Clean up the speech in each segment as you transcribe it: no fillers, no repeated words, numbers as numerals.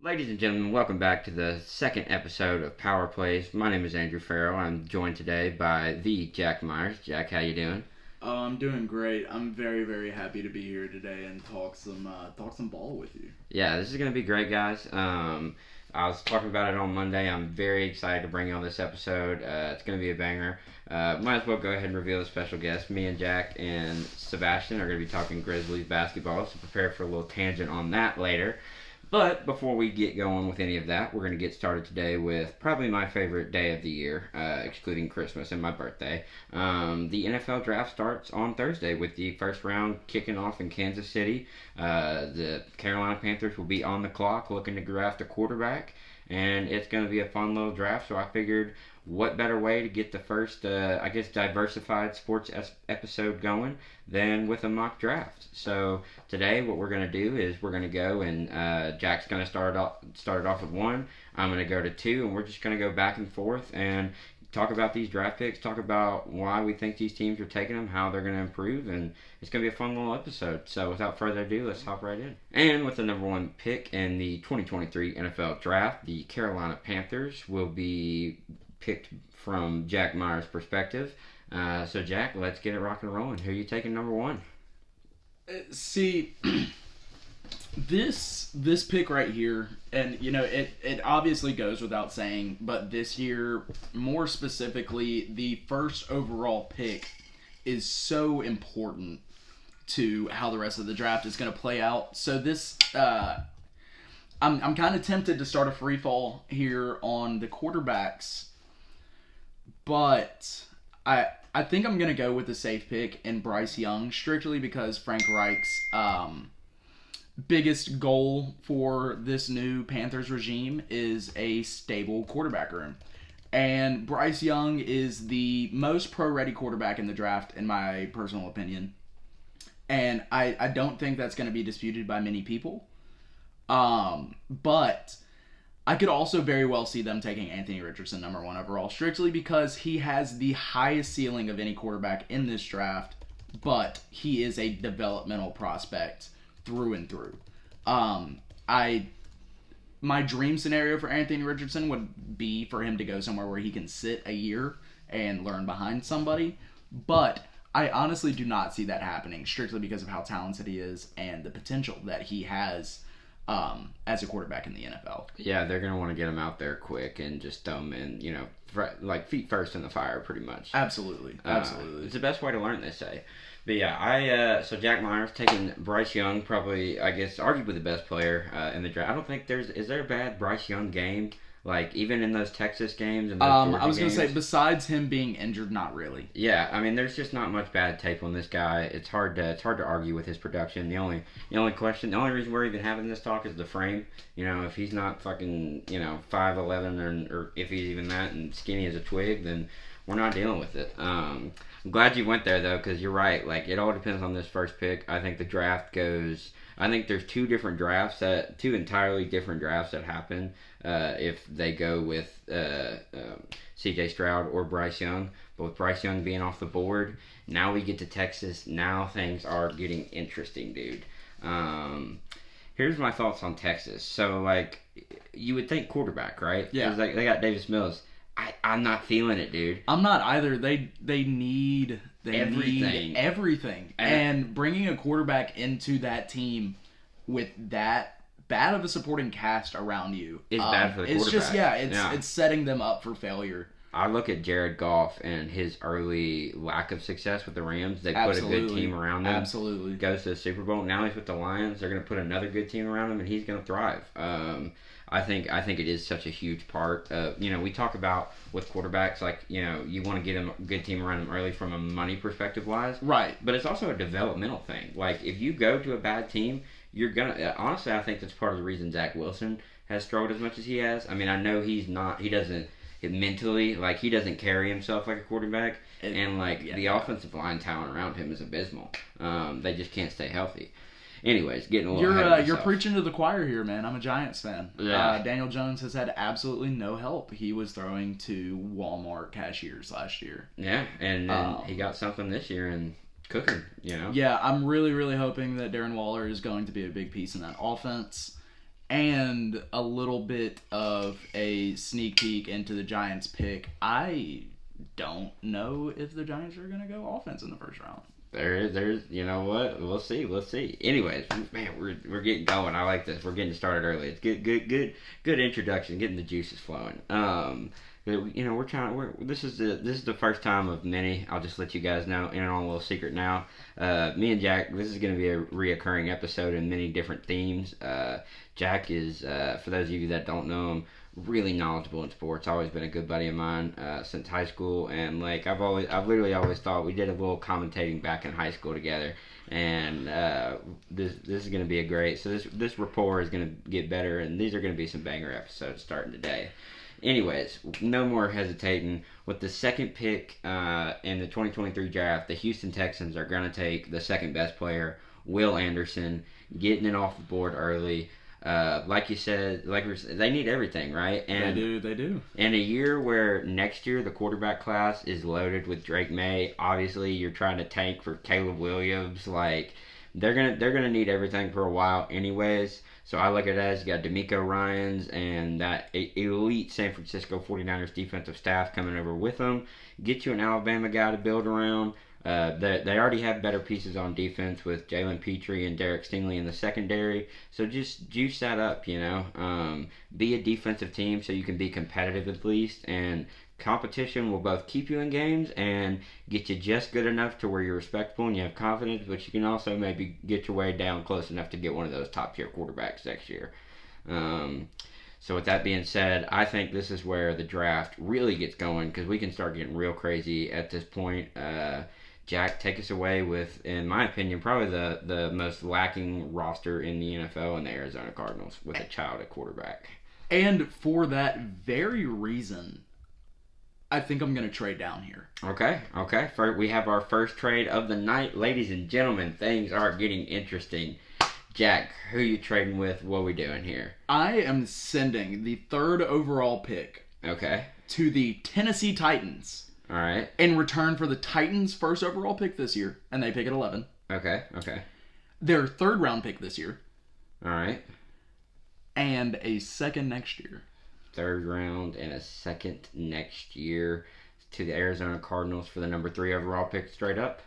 Ladies and gentlemen, welcome back to the second episode of Power Plays. My name is Andrew Farrell. I'm joined today by the Jack Myers. Jack, how you doing? Oh, I'm doing great. I'm very, very happy to be here today and talk some ball with you. Yeah, this is going to be great, guys. I was talking about it on Monday. I'm very excited to bring you on this episode. It's going to be a banger. Might as well go ahead and reveal the special guest. Me and Jack and Sebastian are going to be talking Grizzlies basketball, so prepare for a little tangent on that later. But before we get going with any of that, we're going to get started today with probably my favorite day of the year, excluding Christmas and my birthday. The NFL draft starts on Thursday with the first round kicking off in Kansas City. The Carolina Panthers will be on the clock looking to draft a quarterback, and it's going to be a fun little draft, so I figured what better way to get the first, diversified sports episode going than with a mock draft. So today, what we're going to do is we're going to go and Jack's going to start it off with one. I'm going to go to two, and we're just going to go back and forth and talk about these draft picks, talk about why we think these teams are taking them, how they're going to improve, and it's going to be a fun little episode. So without further ado, let's hop right in. And with the number one pick in the 2023 NFL Draft, the Carolina Panthers will be picked from Jack Myers' perspective. So Jack, let's get it rock and rolling. Who are you taking number one? See, this pick right here, and it obviously goes without saying, but this year, more specifically, the first overall pick is so important to how the rest of the draft is going to play out. So this, I'm kind of tempted to start a free fall here on the quarterbacks. But I think I'm going to go with the safe pick in Bryce Young, strictly because Frank Reich's biggest goal for this new Panthers regime is a stable quarterback room. And Bryce Young is the most pro-ready quarterback in the draft, in my personal opinion. And I don't think that's going to be disputed by many people. But I could also very well see them taking Anthony Richardson number one overall, strictly because he has the highest ceiling of any quarterback in this draft, but he is a developmental prospect through and through. My dream scenario for Anthony Richardson would be for him to go somewhere where he can sit a year and learn behind somebody, but I honestly do not see that happening, strictly because of how talented he is and the potential that he has as a quarterback in the NFL. Yeah, they're going to want to get him out there quick and just throw him in, like feet first in the fire, pretty much. Absolutely. It's the best way to learn, they say. But yeah, so Jack Myers taking Bryce Young, probably, I guess, arguably the best player in the draft. I don't think is there a bad Bryce Young game? Like, even in those Texas games and those Georgia I was going to games? say, besides him being injured, not really. Yeah, I mean, there's just not much bad tape on this guy. It's hard to argue with his production. The only reason we're even having this talk is the frame. If he's not fucking 5'11" or if he's even that and skinny as a twig, then we're not dealing with it. I'm glad you went there though, because you're right. Like, it all depends on this first pick. I think the draft goes. I think there's two entirely different drafts that happen if they go with C.J. Stroud or Bryce Young. But with Bryce Young being off the board, now we get to Texas. Now things are getting interesting, dude. Here's my thoughts on Texas. So, like, you would think quarterback, right? Yeah. Like, they got Davis Mills. I'm not feeling it, dude. I'm not either. They need everything. And bringing a quarterback into that team with that bad of a supporting cast around you is bad for the quarterback. It's just it's setting them up for failure. I look at Jared Goff and his early lack of success with the Rams. They put a good team around him. Absolutely. Goes to the Super Bowl. Now he's with the Lions. They're going to put another good team around him, and he's going to thrive. I think it is such a huge part of, we talk about with quarterbacks, like, you want to get a good team around them early from a money perspective wise. Right. But it's also a developmental thing. Like, if you go to a bad team, you're going to, honestly, I think that's part of the reason Zach Wilson has struggled as much as he has. I mean, I know he doesn't carry himself like a quarterback. The offensive line talent around him is abysmal. They just can't stay healthy. Anyways, getting a little ahead of myself. You're preaching to the choir here, man. I'm a Giants fan. Yeah. Daniel Jones has had absolutely no help. He was throwing to Walmart cashiers last year. Yeah, and then he got something this year and cooking, Yeah, I'm really, really hoping that Darren Waller is going to be a big piece in that offense. and a little bit of a sneak peek into the Giants pick. I don't know if the Giants are going to go offense in the first round. There's, you know what? We'll see. Anyways, man, we're getting going. I like this. We're getting started early. It's good introduction. Getting the juices flowing. You know, this is the first time of many. I'll just let you guys know, in on a little secret now. Me and Jack, this is going to be a reoccurring episode in many different themes. Jack is, for those of you that don't know him, really knowledgeable in sports. Always been a good buddy of mine since high school, and like I've literally always thought we did a little commentating back in high school together, and this is going to be a great. So this rapport is going to get better, and these are going to be some banger episodes starting today. Anyways, no more hesitating. With the second pick in the 2023 draft, the Houston Texans are going to take the second best player, Will Anderson, getting it off the board early. Like you said, they need everything, right? And they do. In a year where next year the quarterback class is loaded with Drake May, obviously you're trying to tank for Caleb Williams. Like they're gonna need everything for a while, anyways. So I look at it as you got DeMeco Ryans and that elite San Francisco 49ers defensive staff coming over with them. Get you an Alabama guy to build around. They already have better pieces on defense with Jalen Petrie and Derek Stingley in the secondary. So just juice that up, you know. Be a defensive team so you can be competitive at least. And competition will both keep you in games and get you just good enough to where you're respectable and you have confidence, but you can also maybe get your way down close enough to get one of those top tier quarterbacks next year. So with that being said, I think this is where the draft really gets going because we can start getting real crazy at this point. Jack, take us away with, in my opinion, probably the most lacking roster in the NFL in the Arizona Cardinals with a child at quarterback. And for that very reason, I think I'm going to trade down here. Okay. We have our first trade of the night. Ladies and gentlemen, things are getting interesting. Jack, who you trading with? What are we doing here? I am sending the third overall pick to the Tennessee Titans. All right. In return for the Titans' first overall pick this year, and they pick at 11. Okay. Their third round pick this year. All right. And a second next year. Third round and a second next year to the Arizona Cardinals for the number 3 overall pick straight up.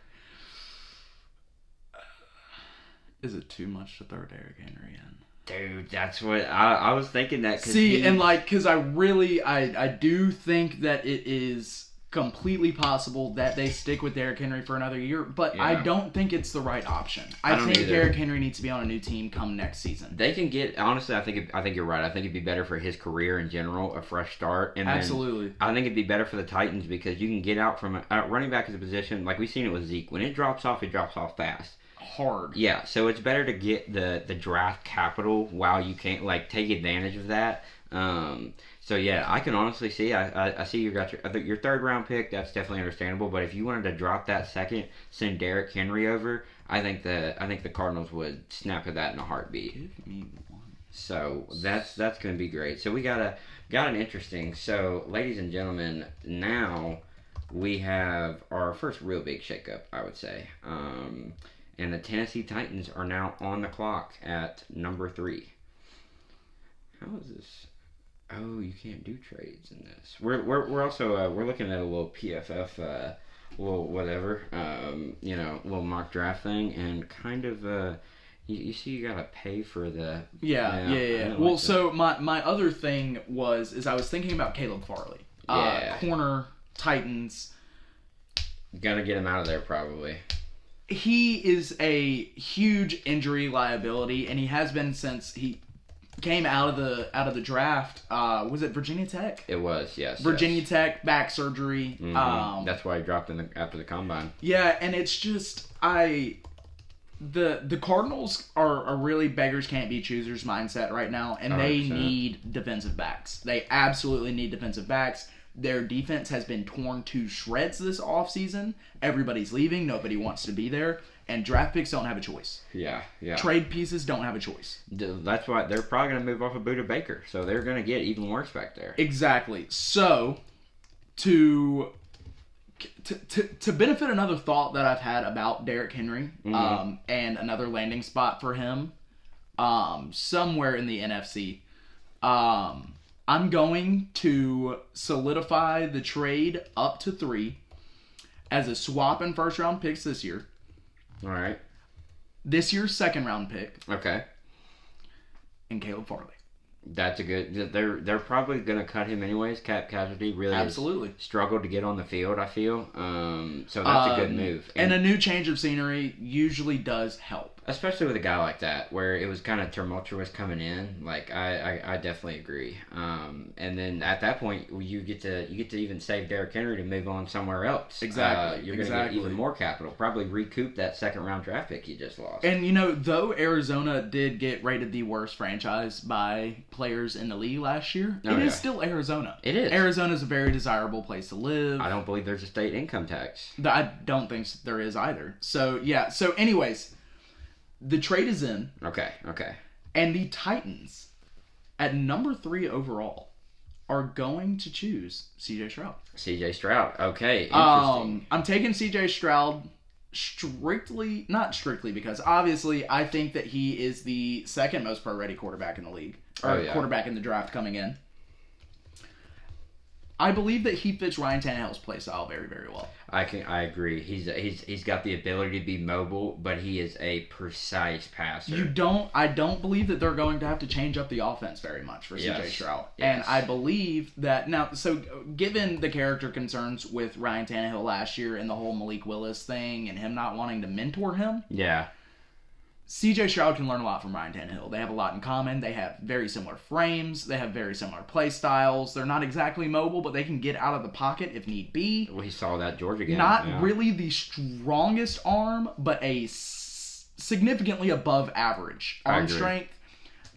Is it too much to throw Derrick Henry in? Dude, that's what I was thinking that. Because I do think that it is completely possible that they stick with Derrick Henry for another year, but I don't think it's the right option. I think Derrick Henry needs to be on a new team come next season. They can get, honestly, I think you're right. I think it'd be better for his career in general, a fresh start. And absolutely. I think it'd be better for the Titans because you can get out from running back as a position, like we've seen it with Zeke. When it drops off fast. Hard. Yeah, so it's better to get the draft capital while you can, like, take advantage of that. So yeah, I can honestly see. I see you got your third round pick. That's definitely understandable. But if you wanted to drop that second, send Derrick Henry over, I think the Cardinals would snap at that in a heartbeat. Give me one. So that's going to be great. So we got an interesting. So ladies and gentlemen, now we have our first real big shakeup, I would say. And the Tennessee Titans are now on the clock at number 3. How is this? Oh, you can't do trades in this. We're also we're looking at a little PFF, little whatever, little mock draft thing, and kind of you see you gotta pay for the yeah. Well, like so my other thing is I was thinking about Caleb Farley, corner Titans. Gotta get him out of there probably. He is a huge injury liability, and he has been since he came out of the draft. Was it Virginia Tech? It was, yes. Virginia Tech, back surgery. Mm-hmm. That's why he dropped after the combine. Yeah, and it's just the Cardinals are really beggars can't be choosers mindset right now, and 100%. They need defensive backs. They absolutely need defensive backs. Their defense has been torn to shreds this offseason. Everybody's leaving. Nobody wants to be there. And draft picks don't have a choice. Yeah. Trade pieces don't have a choice. That's why they're probably going to move off of Buda Baker. So they're going to get even worse back there. Exactly. So, to benefit another thought that I've had about Derrick Henry, and another landing spot for him, somewhere in the NFC. I'm going to solidify the trade up to 3 as a swap and first round picks this year. All right. This year's second round pick. Okay. And Caleb Farley. That's a good. They're probably gonna cut him anyways. Cap casualty really absolutely struggled to get on the field. I feel so that's a good move. And a new change of scenery usually does help, especially with a guy like that, where it was kind of tumultuous coming in. Like I definitely agree. And then at that point, you get to even save Derrick Henry to move on somewhere else. Exactly. You're gonna get even more capital. Probably recoup that second round draft pick you just lost. And though Arizona did get rated the worst franchise by players in the league last year, it is still Arizona. It is. Arizona's a very desirable place to live. I don't believe there's a state income tax. I don't think there is either. So, yeah. So, anyways, the trade is in. Okay. And the Titans, at number 3 overall, are going to choose C.J. Stroud. C.J. Stroud. Okay. Interesting. I'm taking C.J. Stroud not strictly because obviously I think that he is the second most pro-ready quarterback in the league. Quarterback in the draft coming in. I believe that he fits Ryan Tannehill's play style very, very well. I agree. He's got the ability to be mobile, but he is a precise passer. I don't believe that they're going to have to change up the offense very much for CJ Stroud. Yes. And I believe that now, so given the character concerns with Ryan Tannehill last year and the whole Malik Willis thing and him not wanting to mentor him. Yeah. CJ Stroud can learn a lot from Ryan Tannehill. They have a lot in common. They have very similar frames. They have very similar play styles. They're not exactly mobile, but they can get out of the pocket if need be. Well, he saw that Georgia game. Not really the strongest arm, but a significantly above average arm strength.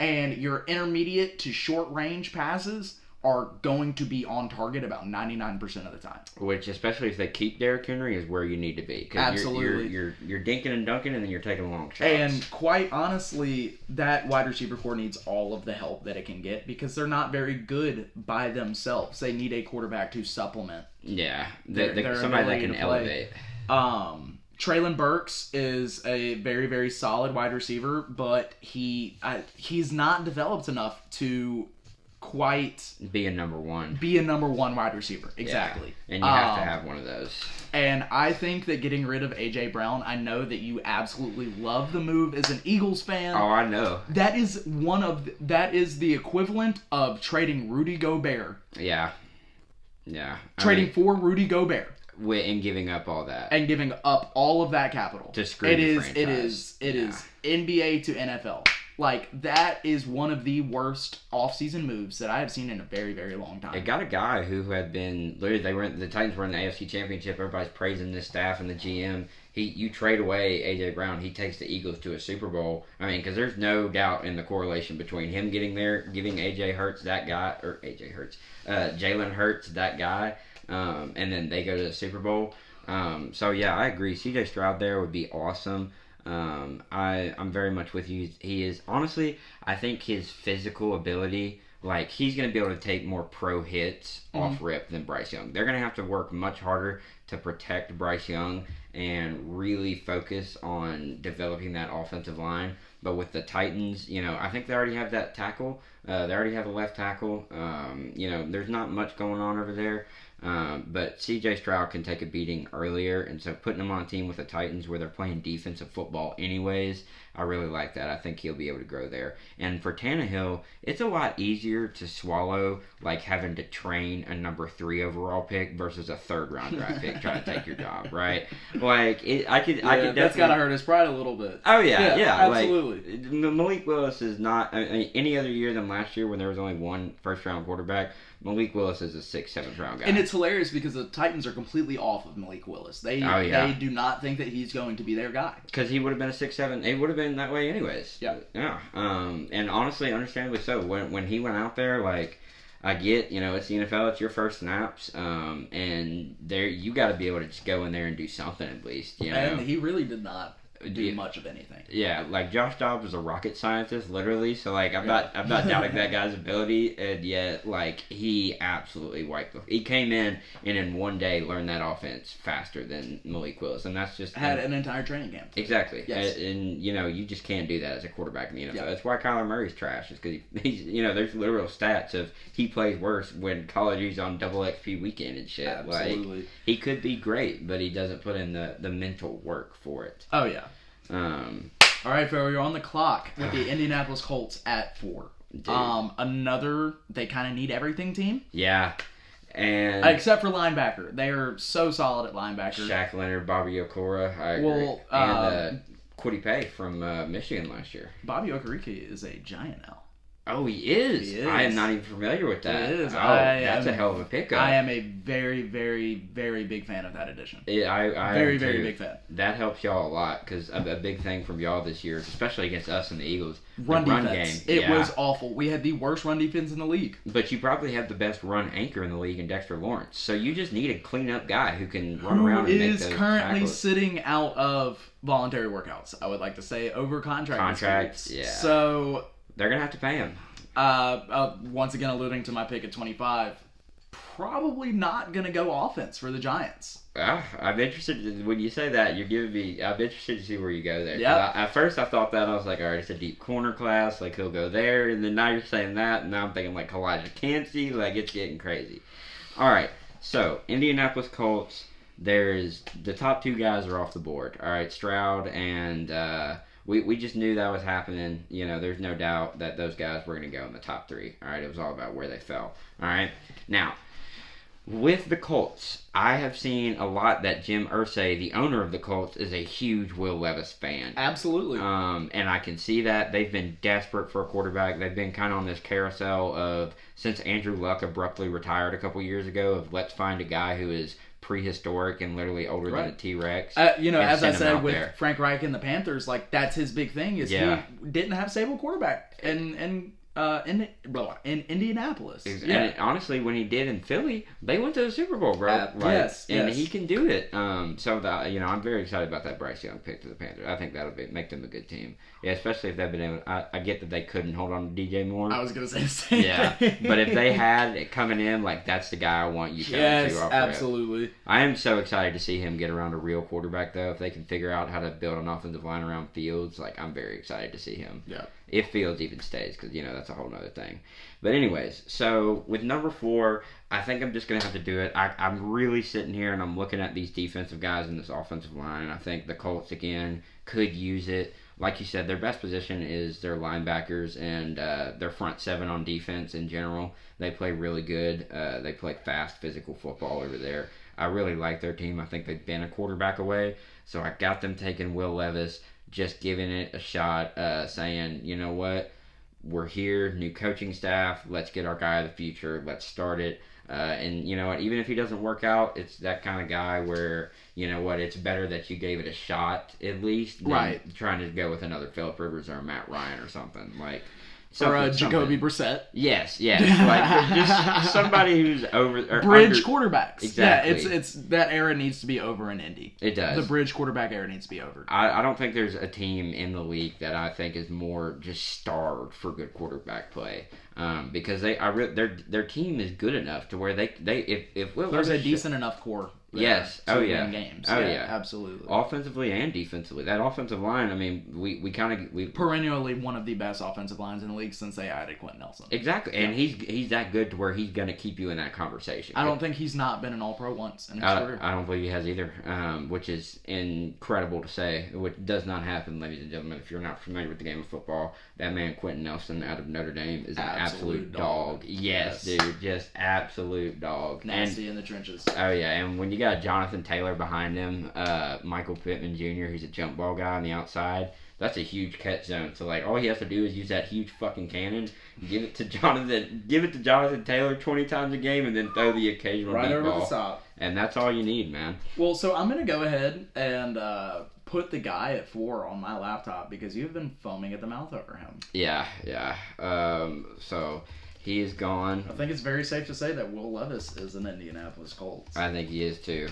And your intermediate to short range passes are going to be on target about 99% of the time. Which, especially if they keep Derrick Henry, is where you need to be. Absolutely. You're dinking and dunking, and then you're taking long shots. And quite honestly, that wide receiver core needs all of the help that it can get because they're not very good by themselves. They need a quarterback to supplement. Yeah, somebody that can elevate. Treylon Burks is a very, very solid wide receiver, but he's not developed enough to quite be a number one wide receiver. Exactly. Yeah. And you have to have one of those. And I think that getting rid of A.J. Brown, I know that you absolutely love the move as an Eagles fan. Oh, I know. That is the equivalent of trading Rudy Gobert. Yeah. Trading for Rudy Gobert. And giving up all that. And giving up all of that capital. To screw the franchise. It is NBA to NFL. Like, that is one of the worst offseason moves that I have seen in a very, very long time. It got a guy who had been, literally, the Titans were in the AFC Championship. Everybody's praising this staff and the GM. You trade away A.J. Brown, he takes the Eagles to a Super Bowl. I mean, because there's no doubt in the correlation between him getting there, giving Jalen Hurts that guy, and then they go to the Super Bowl. So, yeah, I agree. C.J. Stroud there would be awesome. I'm very much with you. He is, honestly, I think his physical ability, like, he's going to be able to take more pro hits off rip than Bryce Young. They're going to have to work much harder to protect Bryce Young and really focus on developing that offensive line. But with the Titans, I think they already have that tackle. They already have a left tackle. There's not much going on over there. But C.J. Stroud can take a beating earlier, and so putting him on a team with the Titans where they're playing defensive football anyways, I really like that. I think he'll be able to grow there. And for Tannehill, it's a lot easier to swallow, like having to train a number 3 overall pick versus a 3rd round draft pick trying to take your job, right? Like, I could definitely... That's gotta hurt his pride a little bit. Oh, yeah. Absolutely. Like, Malik Willis is not... any other year than last year when there was only one first-round quarterback, Malik Willis is a 6th, 7th round guy. And it's hilarious because the Titans are completely off of Malik Willis. They do not think that he's going to be their guy. Because he would have been a 6, 7. He would have been that way anyways. Yeah. And honestly, understandably so. When he went out there, like, I get, it's the NFL, it's your first snaps, and there you got to be able to just go in there and do something at least, And he really did not. do much of anything. Yeah, like Josh Dobbs was a rocket scientist, literally. So like, I'm not doubting that guy's ability, and yet like he absolutely wiped. He came in and in one day learned that offense faster than Malik Willis, and that's just had an entire training camp. Exactly. Yes. And you just can't do that as a quarterback in the NFL. Yep. That's why Kyler Murray's trash. Is because he's there's literal stats of he plays worse when college he's on double XP weekend and shit. Absolutely. Like he could be great, but he doesn't put in the mental work for it. Oh yeah. All right, Phil, you're on the clock with the Indianapolis Colts at 4. Dude. Another they kind of need everything team. Yeah. And except for linebacker, they are so solid at linebacker. Shaq Leonard, Bobby Okora, I agree. Well, and Kwity Paye from Michigan last year. Bobby Okereke is a giant now. Oh, he is. He is. I am not even familiar with that. He is. Oh, that's a hell of a pickup. I am a very, very, very big fan of that addition. I very, very big fan. That helps y'all a lot because a big thing from y'all this year, especially against us and the Eagles, run game. defense. It was awful. We had the worst run defense in the league. But you probably have the best run anchor in the league in Dexter Lawrence. So you just need a clean-up guy who can run around and make those is currently tackles. Sitting out of voluntary workouts, I would like to say, over contract. Yeah. So they're going to have to pay him. Once again, alluding to my pick at 25, probably not going to go offense for the Giants. I'm interested when you say that. You're giving me. I'm interested to see where you go there. Yeah. At first, I thought that I was like, all right, it's a deep corner class. Like he'll go there, and then now you're saying that, and now I'm thinking like Elijah Cansey. Like it's getting crazy. All right. So Indianapolis Colts. There's the top 2 guys are off the board. All right, Stroud and. We just knew that was happening. There's no doubt that those guys were going to go in the top 3. All right, it was all about where they fell. All right, now with the Colts, I have seen a lot that Jim Irsay, the owner of the Colts, is a huge Will Levis fan. Absolutely. And I can see that they've been desperate for a quarterback. They've been kind of on this carousel of since Andrew Luck abruptly retired a couple years ago of let's find a guy who is prehistoric and literally older than a T-Rex. As I said with Frank Reich and the Panthers, like that's his big thing is he didn't have a stable quarterback in Indianapolis. Exactly. And honestly, when he did in Philly, they went to the Super Bowl, bro. Yes. He can do it. I'm very excited about that Bryce Young pick to the Panthers. I think that'll make them a good team. Yeah, especially if they've been able. I get that they couldn't hold on to DJ Moore. I was gonna say the same thing. But if they had it coming in, like that's the guy I want you. Yes, absolutely. I am so excited to see him get around a real quarterback, though. If they can figure out how to build an offensive line around Fields, like I'm very excited to see him. Yeah. If Fields even stays, because that's a whole nother thing. But anyways, so with number 4, I think I'm just gonna have to do it. I'm really sitting here and I'm looking at these defensive guys in this offensive line, and I think the Colts again could use it. Like you said, their best position is their linebackers and their front 7 on defense in general. They play really good. They play fast, physical football over there. I really like their team. I think they've been a quarterback away. So I got them taking Will Levis, just giving it a shot, saying, you know what, we're here, new coaching staff, let's get our guy of the future, let's start it. And you know what, even if he doesn't work out, it's that kind of guy where, you know what, it's better that you gave it a shot at least than trying to go with another Phillip Rivers or Matt Ryan or something. Like, or Jacoby Brissett. Yes. Like just somebody who's over bridge quarterbacks. Exactly. Yeah, it's that era needs to be over in Indy. It does. The bridge quarterback era needs to be over. I don't think there's a team in the league that I think is more just starved for good quarterback play. Because their team is good enough to where they if Will there's Levis a decent enough core. Yes. To win games. Yeah. Absolutely. Offensively and defensively, that offensive line. I mean, we perennially one of the best offensive lines in the league since they added Quentin Nelson. Exactly, and he's that good to where he's going to keep you in that conversation. I don't think he's not been an All-Pro once in his career. I don't believe he has either, which is incredible to say. Which does not happen, ladies and gentlemen. If you're not familiar with the game of football, that man Quentin Nelson out of Notre Dame is an absolute dog. Yes, dude, just absolute dog. Nasty in the trenches. Oh yeah, and when you got Jonathan Taylor behind him, Michael Pittman Jr., who's a jump ball guy on the outside. That's a huge catch zone. So like all he has to do is use that huge fucking cannon, give it to Jonathan Taylor 20 times a game, and then throw the occasional deep over ball. the top. And that's all you need, man. Well, so I'm gonna go ahead and put the guy at 4 on my laptop because you've been foaming at the mouth over him. Yeah. So he is gone. I think it's very safe to say that Will Levis is an Indianapolis Colts. I think he is too.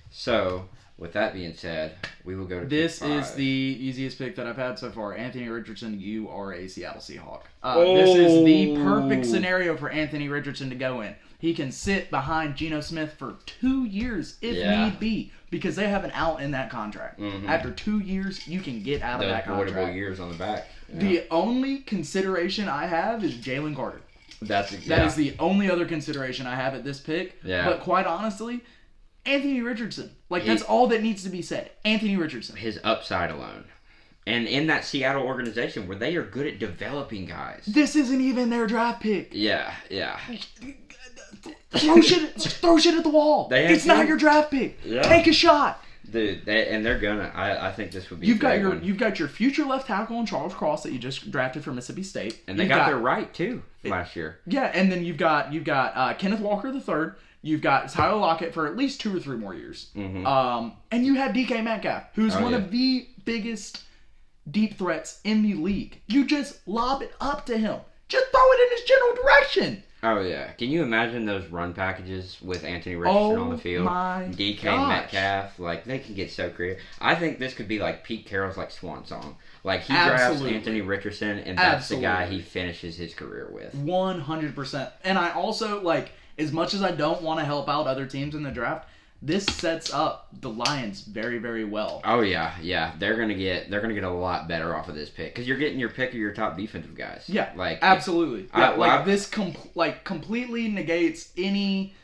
So, with that being said, we will go to This pick 5. is the easiest pick that I've had so far. Anthony Richardson, you are a Seattle Seahawk. This is the perfect scenario for Anthony Richardson to go in. He can sit behind Geno Smith for 2 years if need be, because they have an out in that contract. After 2 years, you can get out of that contract. Those voidable years on the back. Yeah. The only consideration I have is Jalen Carter. That yeah. is the only other consideration I have at this pick. Yeah. But quite honestly, Anthony Richardson. That's all that needs to be said. Anthony Richardson. His upside alone. And in that Seattle organization where they are good at developing guys. This isn't even their draft pick. Yeah. Throw shit at the wall. It's not your draft pick. Yeah. Take a shot. Dude, they're gonna. I think this would be. You've got your future left tackle in Charles Cross that you just drafted from Mississippi State, and they got their right too last year. Yeah, and then you've got Kenneth Walker III. You've got Tyler Lockett for at least 2 or 3 more years. And you have DK Metcalf, who's one of the biggest deep threats in the league. You just lob it up to him. Just throw it in his general direction. Oh, yeah. Can you imagine those run packages with Anthony Richardson on the field? DK Metcalf. They can get so creative. I think this could be like Pete Carroll's swan song. He drafts Anthony Richardson, and that's the guy he finishes his career with. 100%. And I also, as much as I don't want to help out other teams in the draft, this sets up the Lions very, very well. Oh yeah. They're gonna get a lot better off of this pick because you're getting your pick of your top defensive guys. Yeah, absolutely. This completely negates any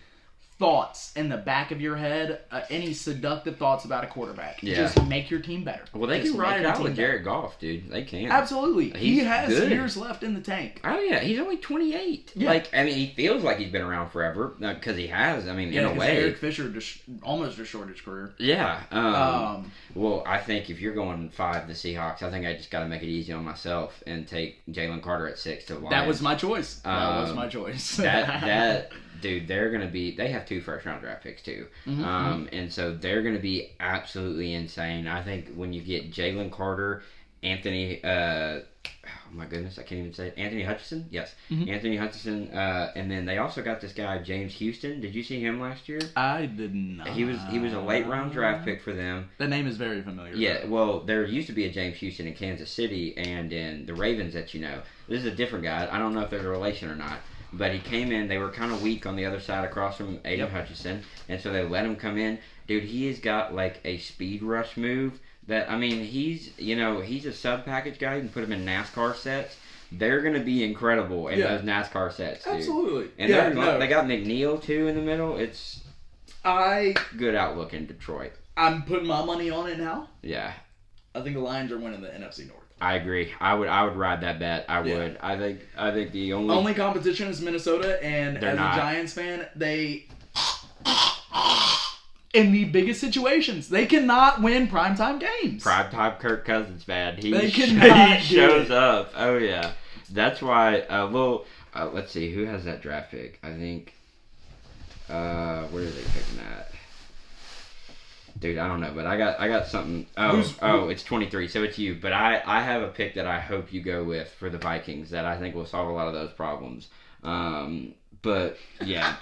thoughts in the back of your head, any seductive thoughts about a quarterback. Yeah. Just make your team better. Well, they can ride it out with Jared Goff, dude. They can. Absolutely. He has years left in the tank. Oh, yeah. He's only 28. Yeah. He feels like he's been around forever because he has. In a way. Eric Fisher almost destroyed his career. Yeah. Well, I think if you're going 5, the Seahawks, I think I just got to make it easy on myself and take Jalen Carter at 6 to the Lions. That was my choice. Dude, they have 2 first-round draft picks, too. And so they're going to be absolutely insane. I think when you get Jalen Carter, Anthony, oh my goodness, I can't even say it. Anthony Hutchinson? Yes. Anthony Hutchinson. And then they also got this guy, James Houston. Did you see him last year? I did not. He was a late-round draft pick for them. That name is very familiar. Yeah, well, there used to be a James Houston in Kansas City and in the Ravens that you know. This is a different guy. I don't know if they're a relation or not. But he came in, they were kind of weak on the other side across from Aiden Hutchinson, and so they let him come in. Dude, he has got a speed rush move that, he's a sub-package guy. You can put him in NASCAR sets. They're going to be incredible in those NASCAR sets, dude. Absolutely. And they got McNeil, too, in the middle. It's good outlook in Detroit. I'm putting my money on it now. Yeah. I think the Lions are winning the NFC North. I agree. I would ride that bet. I would. I think the only competition is Minnesota, and as a Giants fan, they in the biggest situations they cannot win primetime games. Primetime Kirk Cousins, man. He cannot shows up. Oh yeah, that's why. Let's see who has that draft pick. I think. Where are they picking that? Dude, I don't know, but I got something. It's 23, so it's you. But I have a pick that I hope you go with for the Vikings that I think will solve a lot of those problems. But yeah,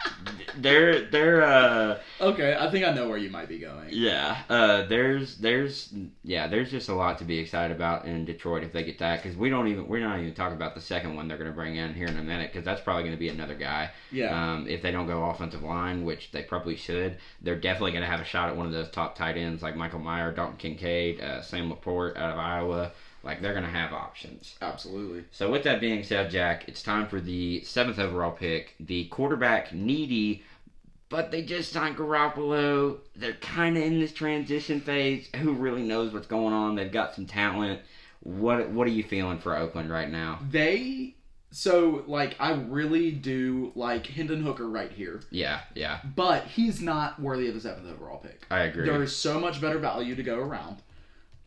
they're okay. I think I know where you might be going. Yeah, there's just a lot to be excited about in Detroit if they get that because we're not even talking about the second one they're going to bring in here in a minute because that's probably going to be another guy. Yeah. If they don't go offensive line, which they probably should, they're definitely going to have a shot at one of those top tight ends like Michael Mayer, Dalton Kincaid, Sam Laporte out of Iowa. They're going to have options. Absolutely. So with that being said, Jack, it's time for the 7th overall pick. The quarterback needy, but they just signed Garoppolo. They're kind of in this transition phase. Who really knows what's going on? They've got some talent. What are you feeling for Oakland right now? I really do like Hendon Hooker right here. Yeah. But he's not worthy of the 7th overall pick. I agree. There is so much better value to go around.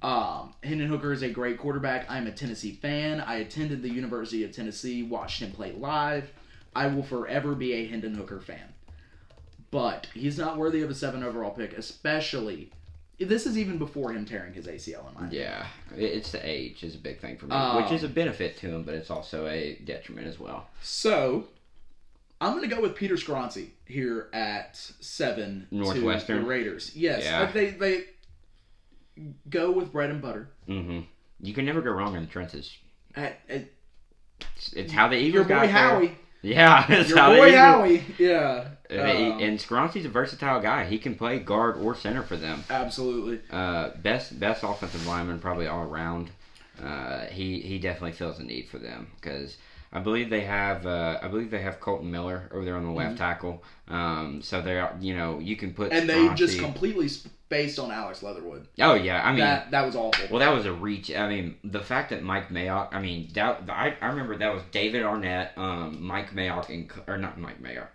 Hendon Hooker is a great quarterback. I'm a Tennessee fan. I attended the University of Tennessee, watched him play live. I will forever be a Hendon Hooker fan. But he's not worthy of a 7 overall pick, especially... This is even before him tearing his ACL, in my opinion. Yeah, it's the age is a big thing for me, which is a benefit to him, but it's also a detriment as well. So, I'm going to go with Peter Skronce here at 7 Northwestern. to the Raiders. Yes, Yeah. They go with bread and butter. Mm-hmm. You can never go wrong in the trenches. It's how the Your Eagles boy got Howie. there. Yeah, it's Your how boy the Howie. Yeah. And Skronce's a versatile guy. He can play guard or center for them. Absolutely. Best offensive lineman probably all around. He definitely fills a need for them because I believe they have Colton Miller over there on the left tackle. So they're you can put and Skronce. they just completely spaced on Alex Leatherwood. Oh yeah, I mean that was awful. Well, that was a reach. I mean, the fact that Mike Mayock. I mean, I remember that was David Arnett, Mike Mayock, or not Mike Mayock.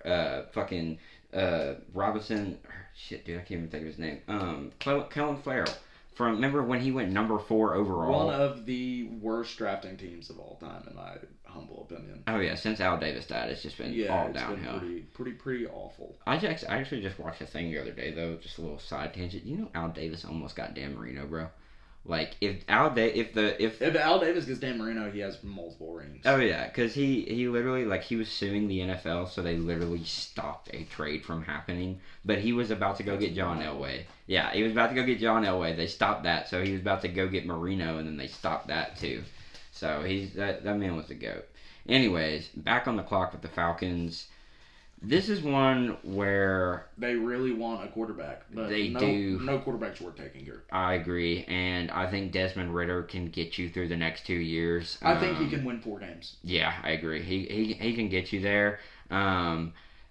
Robinson. Shit, dude, I can't even think of his name. Kellen Farrell. Remember when he went number 4 overall? One of the worst drafting teams of all time, in my humble opinion. Oh yeah, since Al Davis died, it's just been all downhill. Been pretty awful. I actually just watched a thing the other day though, just a little side tangent. You know, Al Davis almost got Dan Marino, bro. Like if Al Davis gets Dan Marino, he has multiple rings. Oh yeah, because he literally he was suing the NFL, so they literally stopped a trade from happening. But he was about to go get John Elway. Yeah, he was about to go get John Elway. They stopped that, so he was about to go get Marino, and then they stopped that too. So that man was the GOAT. Anyways, back on the clock with the Falcons. This is one where they really want a quarterback, but no quarterback's worth taking here. I agree, and I think Desmond Ridder can get you through the next 2 years. I think he can win 4 games. Yeah, I agree. He can get you there.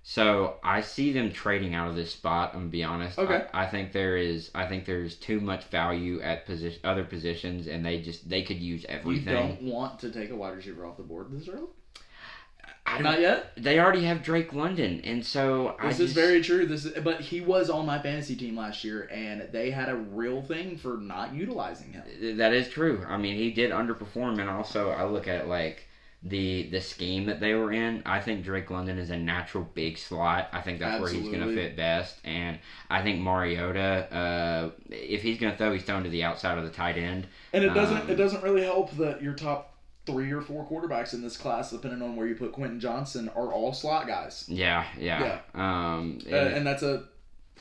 So I see them trading out of this spot. I'm gonna be honest. Okay. I think there's too much value at other positions, and they could use everything. You don't want to take a wide receiver off the board this early? Not yet. They already have Drake London, and so this is very true. But he was on my fantasy team last year, and they had a real thing for not utilizing him. That is true. I mean, he did underperform, and also I look at the scheme that they were in. I think Drake London is a natural big slot. I think that's where he's going to fit best, and I think Mariota, if he's going to throw, he's throwing to the outside of the tight end. And it doesn't really help that your top 3 or 4 quarterbacks in this class, depending on where you put Quentin Johnson, are all slot guys. Yeah. And that's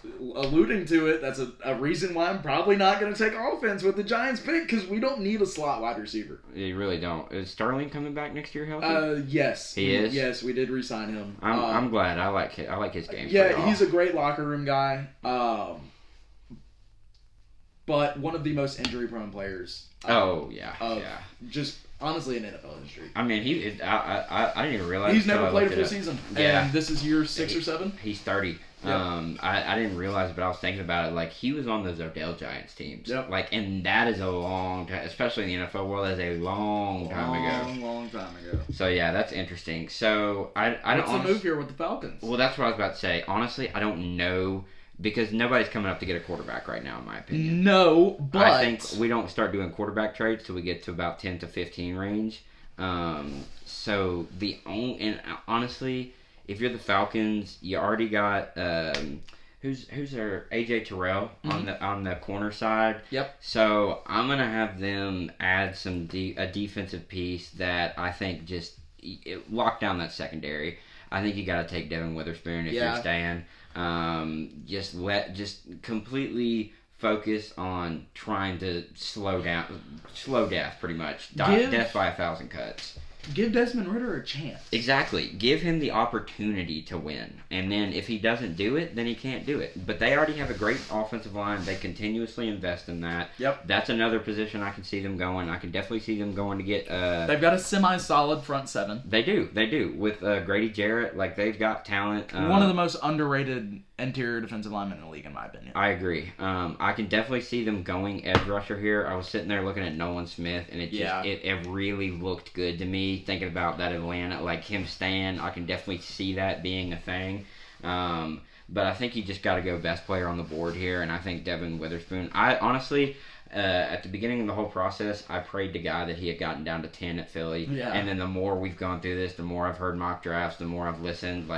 alluding to it. That's a reason why I'm probably not going to take offense with the Giants pick, because we don't need a slot wide receiver. You really don't. Is Sterling coming back next year healthy? Yes. He is? Yes, we did re-sign him. I'm glad. I like his game. Yeah, he's a great locker room guy. But one of the most injury-prone players. Just honestly in NFL history. I mean, I didn't even realize he's never played a full season. Yeah, and this is year 6 or 7. He's 30. Yep. I didn't realize, but I was thinking about it. He was on those Odell Giants teams. Yep. And that is a long time, especially in the NFL world. That is a long time ago. Long time ago. So yeah, that's interesting. So What's the move here with the Falcons? Well, that's what I was about to say. Honestly, I don't know. Because nobody's coming up to get a quarterback right now, in my opinion. No, but I think we don't start doing quarterback trades till we get to about 10 to 15 range. So honestly, if you're the Falcons, you already got who's our AJ Terrell on the corner side. Yep. So I'm gonna have them add a defensive piece that I think just lock down that secondary. I think you got to take Devin Witherspoon if you're staying. Just completely focus on trying to slow death pretty much. Death by 1,000 cuts. Give Desmond Ridder a chance. Exactly. Give him the opportunity to win. And then if he doesn't do it, then he can't do it. But they already have a great offensive line. They continuously invest in that. Yep. That's another position I can see them going. I can definitely see them going to get... they've got a semi-solid front 7. They do. With Grady Jarrett, they've got talent. One of the most underrated interior defensive linemen in the league, in my opinion. I agree. I can definitely see them going edge rusher here. I was sitting there looking at Nolan Smith, and it really looked good to me, thinking about that Atlanta, him staying. I can definitely see that being a thing. But I think you just got to go best player on the board here, and I think Devin Witherspoon. I honestly... at the beginning of the whole process, I prayed to God that he had gotten down to 10 at Philly. Yeah. And then the more we've gone through this, the more I've heard mock drafts, the more I've listened.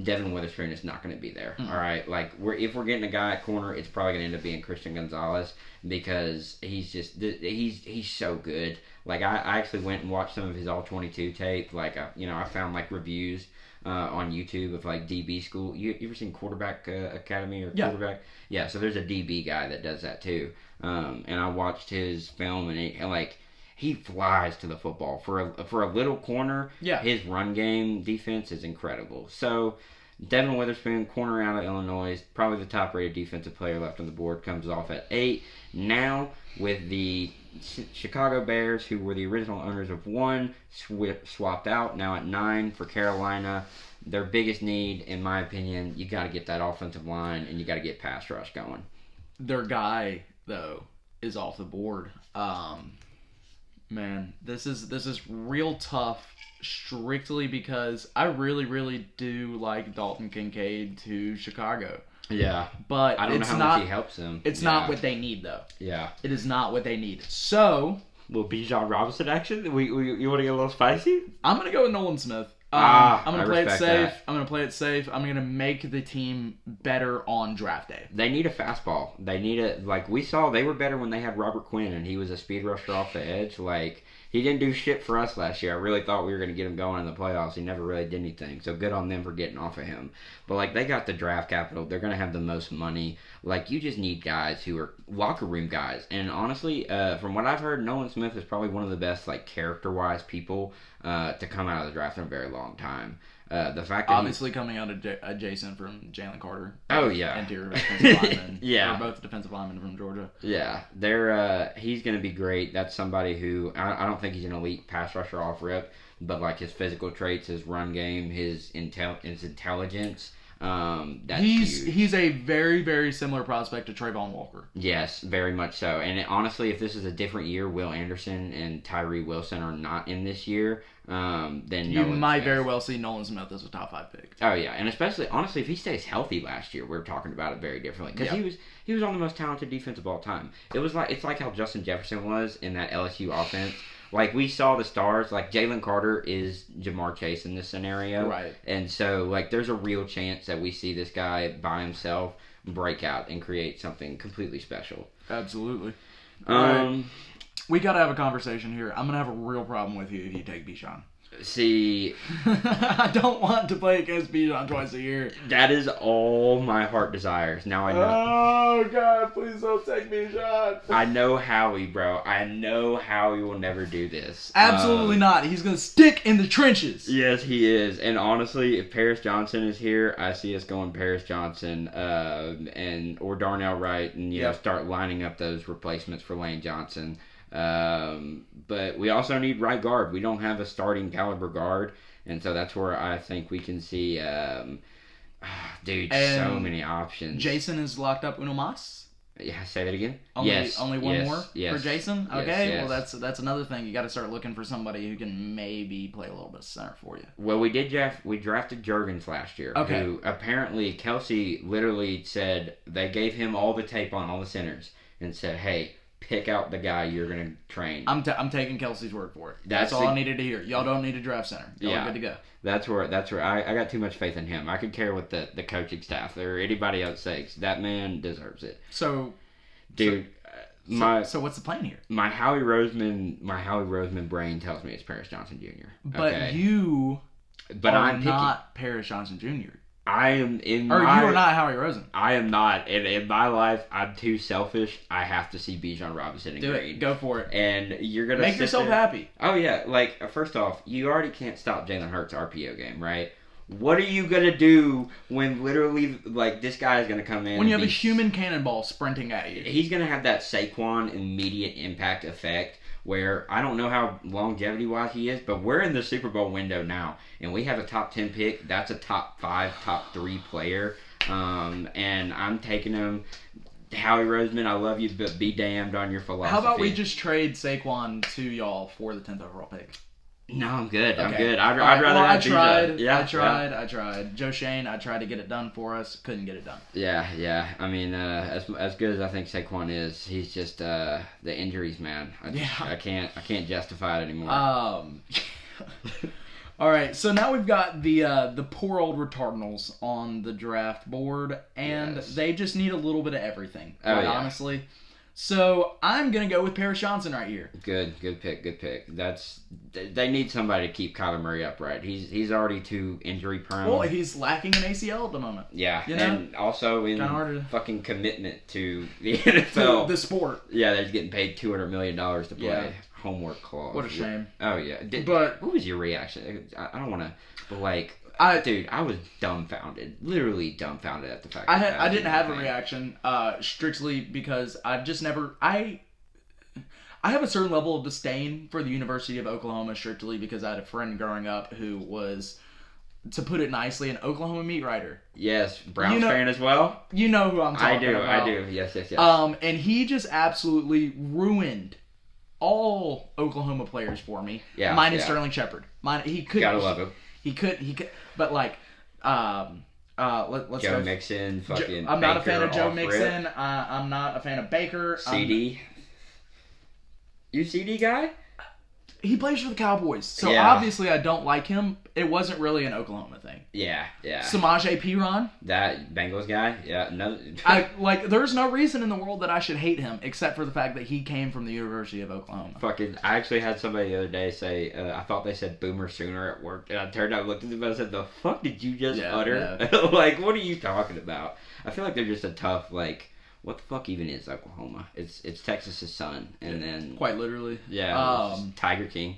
Devin Witherspoon is not going to be there. Mm-hmm. All right. If we're getting a guy at corner, it's probably going to end up being Christian Gonzalez because he's so good. Like I actually went and watched some of his all 22 tape. Like I found like reviews on YouTube of like DB school. You ever seen Quarterback Academy or Quarterback? Yeah. So there's a DB guy that does that too. And I watched his film and he flies to the football for a little corner. Yeah. His run game defense is incredible. So Devin Witherspoon, corner out of Illinois, probably the top-rated defensive player left on the board, comes off at 8. Now, with the Chicago Bears, who were the original owners of 1, swapped out, now at 9 for Carolina. Their biggest need, in my opinion, you got to get that offensive line, and you got to get pass rush going. Their guy, though, is off the board. Man, this is real tough. Strictly because I really, really do like Dalton Kincaid to Chicago. Yeah. But I don't know how much he helps them. It's not what they need, though. Yeah. It is not what they need. So... Will Bijan Robinson action? You want to get a little spicy? I'm going to go with Nolan Smith. I'm going to play it safe. That. I'm going to play it safe. I'm going to make the team better on draft day. They need a fastball. They need we saw they were better when they had Robert Quinn and he was a speed rusher off the edge. He didn't do shit for us last year. I really thought we were going to get him going in the playoffs. He never really did anything. So good on them for getting off of him. But they got the draft capital. They're going to have the most money. You just need guys who are locker room guys. And honestly, from what I've heard, Nolan Smith is probably one of the best character-wise people to come out of the draft in a very long time. The fact that obviously coming out of Jason from Jalen Carter. Oh yeah, interior defensive lineman. Yeah, both defensive linemen from Georgia. Yeah, he's going to be great. That's somebody who I don't think he's an elite pass rusher off rip, but his physical traits, his run game, his intelligence. He's a very, very similar prospect to Trayvon Walker. Yes, very much so. And honestly, if this is a different year, Will Anderson and Tyree Wilson are not in this year, then you might very well see Nolan Smith as a top 5 pick. Oh yeah, and especially honestly, if he stays healthy last year, we're talking about it very differently because he was on the most talented defense of all time. It's like how Justin Jefferson was in that LSU offense. We saw the stars. Jalen Carter is Jamar Chase in this scenario. Right. And so, there's a real chance that we see this guy by himself break out and create something completely special. Absolutely. Right. We got to have a conversation here. I'm going to have a real problem with you if you take Bijan. See, I don't want to play against Bijan twice a year. That is all my heart desires. Now I know. Oh, God, please don't take Bijan. I know Howie, bro. I know Howie will never do this. Absolutely not. He's going to stick in the trenches. Yes, he is. And honestly, if Paris Johnson is here, I see us going Paris Johnson or Darnell Wright and start lining up those replacements for Lane Johnson. But we also need right guard. We don't have a starting caliber guard, and so that's where I think we can see, so many options. Jason is locked up Uno Mas? Yeah, say that again. Only one more for Jason? Okay, yes. Well that's another thing. You got to start looking for somebody who can maybe play a little bit of center for you. Well, we drafted Juergens last year. Okay. Who apparently Kelsey literally said they gave him all the tape on all the centers and said, hey, pick out the guy you're going to train. I'm taking Kelsey's word for it. That's all I needed to hear. Y'all don't need a draft center. Y'all are good to go. That's where I got too much faith in him. I could care what the coaching staff or anybody else says. That man deserves it. So, dude, so what's the plan here? My Howie Roseman brain tells me it's Paris Johnson Jr. But you are not Paris Johnson Jr. I am in or you are not Howie Rosen. I am not. And in my life, I'm too selfish. I have to see Bijan Robinson in green. Do it. Go for it. And you're going to make yourself happy. Oh, yeah. First off, you already can't stop Jalen Hurts' RPO game, right? What are you going to do when literally, this guy is going to come in? When you have a human cannonball sprinting at you. He's going to have that Saquon immediate impact effect where I don't know how longevity-wise he is, but we're in the Super Bowl window now, and we have a top 10 pick. That's a top 5, top 3 player, and I'm taking him. Howie Roseman, I love you, but be damned on your philosophy. How about we just trade Saquon to y'all for the 10th overall pick? No, I'm good. Okay. I'm good. I'd rather have Bijan. Yeah, I tried. Joe Shane, I tried to get it done for us. Couldn't get it done. Yeah. I mean, as good as I think Saquon is, he's just the injuries, man. I can't justify it anymore. All right, so now we've got the poor old retardinals on the draft board, and they just need a little bit of everything. Honestly, So I'm gonna go with Paris Johnson right here. Good pick. They need somebody to keep Kyler Murray upright. He's already too injury prone. Well, he's lacking an ACL at the moment. Yeah, you know? And also in to... fucking commitment to the NFL, the sport. Yeah, they're getting paid $200 million to play. Yeah. Homework clause. What a shame. Oh yeah, but what was your reaction? I don't want to, but like. Dude, I was dumbfounded. Literally dumbfounded at the fact I didn't have a reaction, strictly because I've just never... I have a certain level of disdain for the University of Oklahoma strictly because I had a friend growing up who was, to put it nicely, an Oklahoma meat writer. Yes, Browns fan as well. You know who I'm talking about. I do. Yes. And he just absolutely ruined all Oklahoma players for me. Yeah. Minus Sterling Shepard. He couldn't... Gotta love him. He could, but like, let's Joe go. Mixon, fucking. I'm not Baker, a fan of Joe off Mixon. rip. I'm not a fan of Baker. CD. You CD guy? He plays for the Cowboys, so Yeah. obviously I don't like him. It wasn't really an Oklahoma thing. Yeah. Samaje Perine. That Bengals guy? Yeah, no. There's no reason in the world that I should hate him except for the fact that he came from the University of Oklahoma. Fucking, I actually had somebody the other day say, I thought they said Boomer Sooner at work, and I turned out and looked at them and I said, the fuck did you just utter? Yeah. Like, what are you talking about? I feel like they're just a tough, like, what the fuck even is Oklahoma? It's Texas's son, and then quite literally, Tiger King,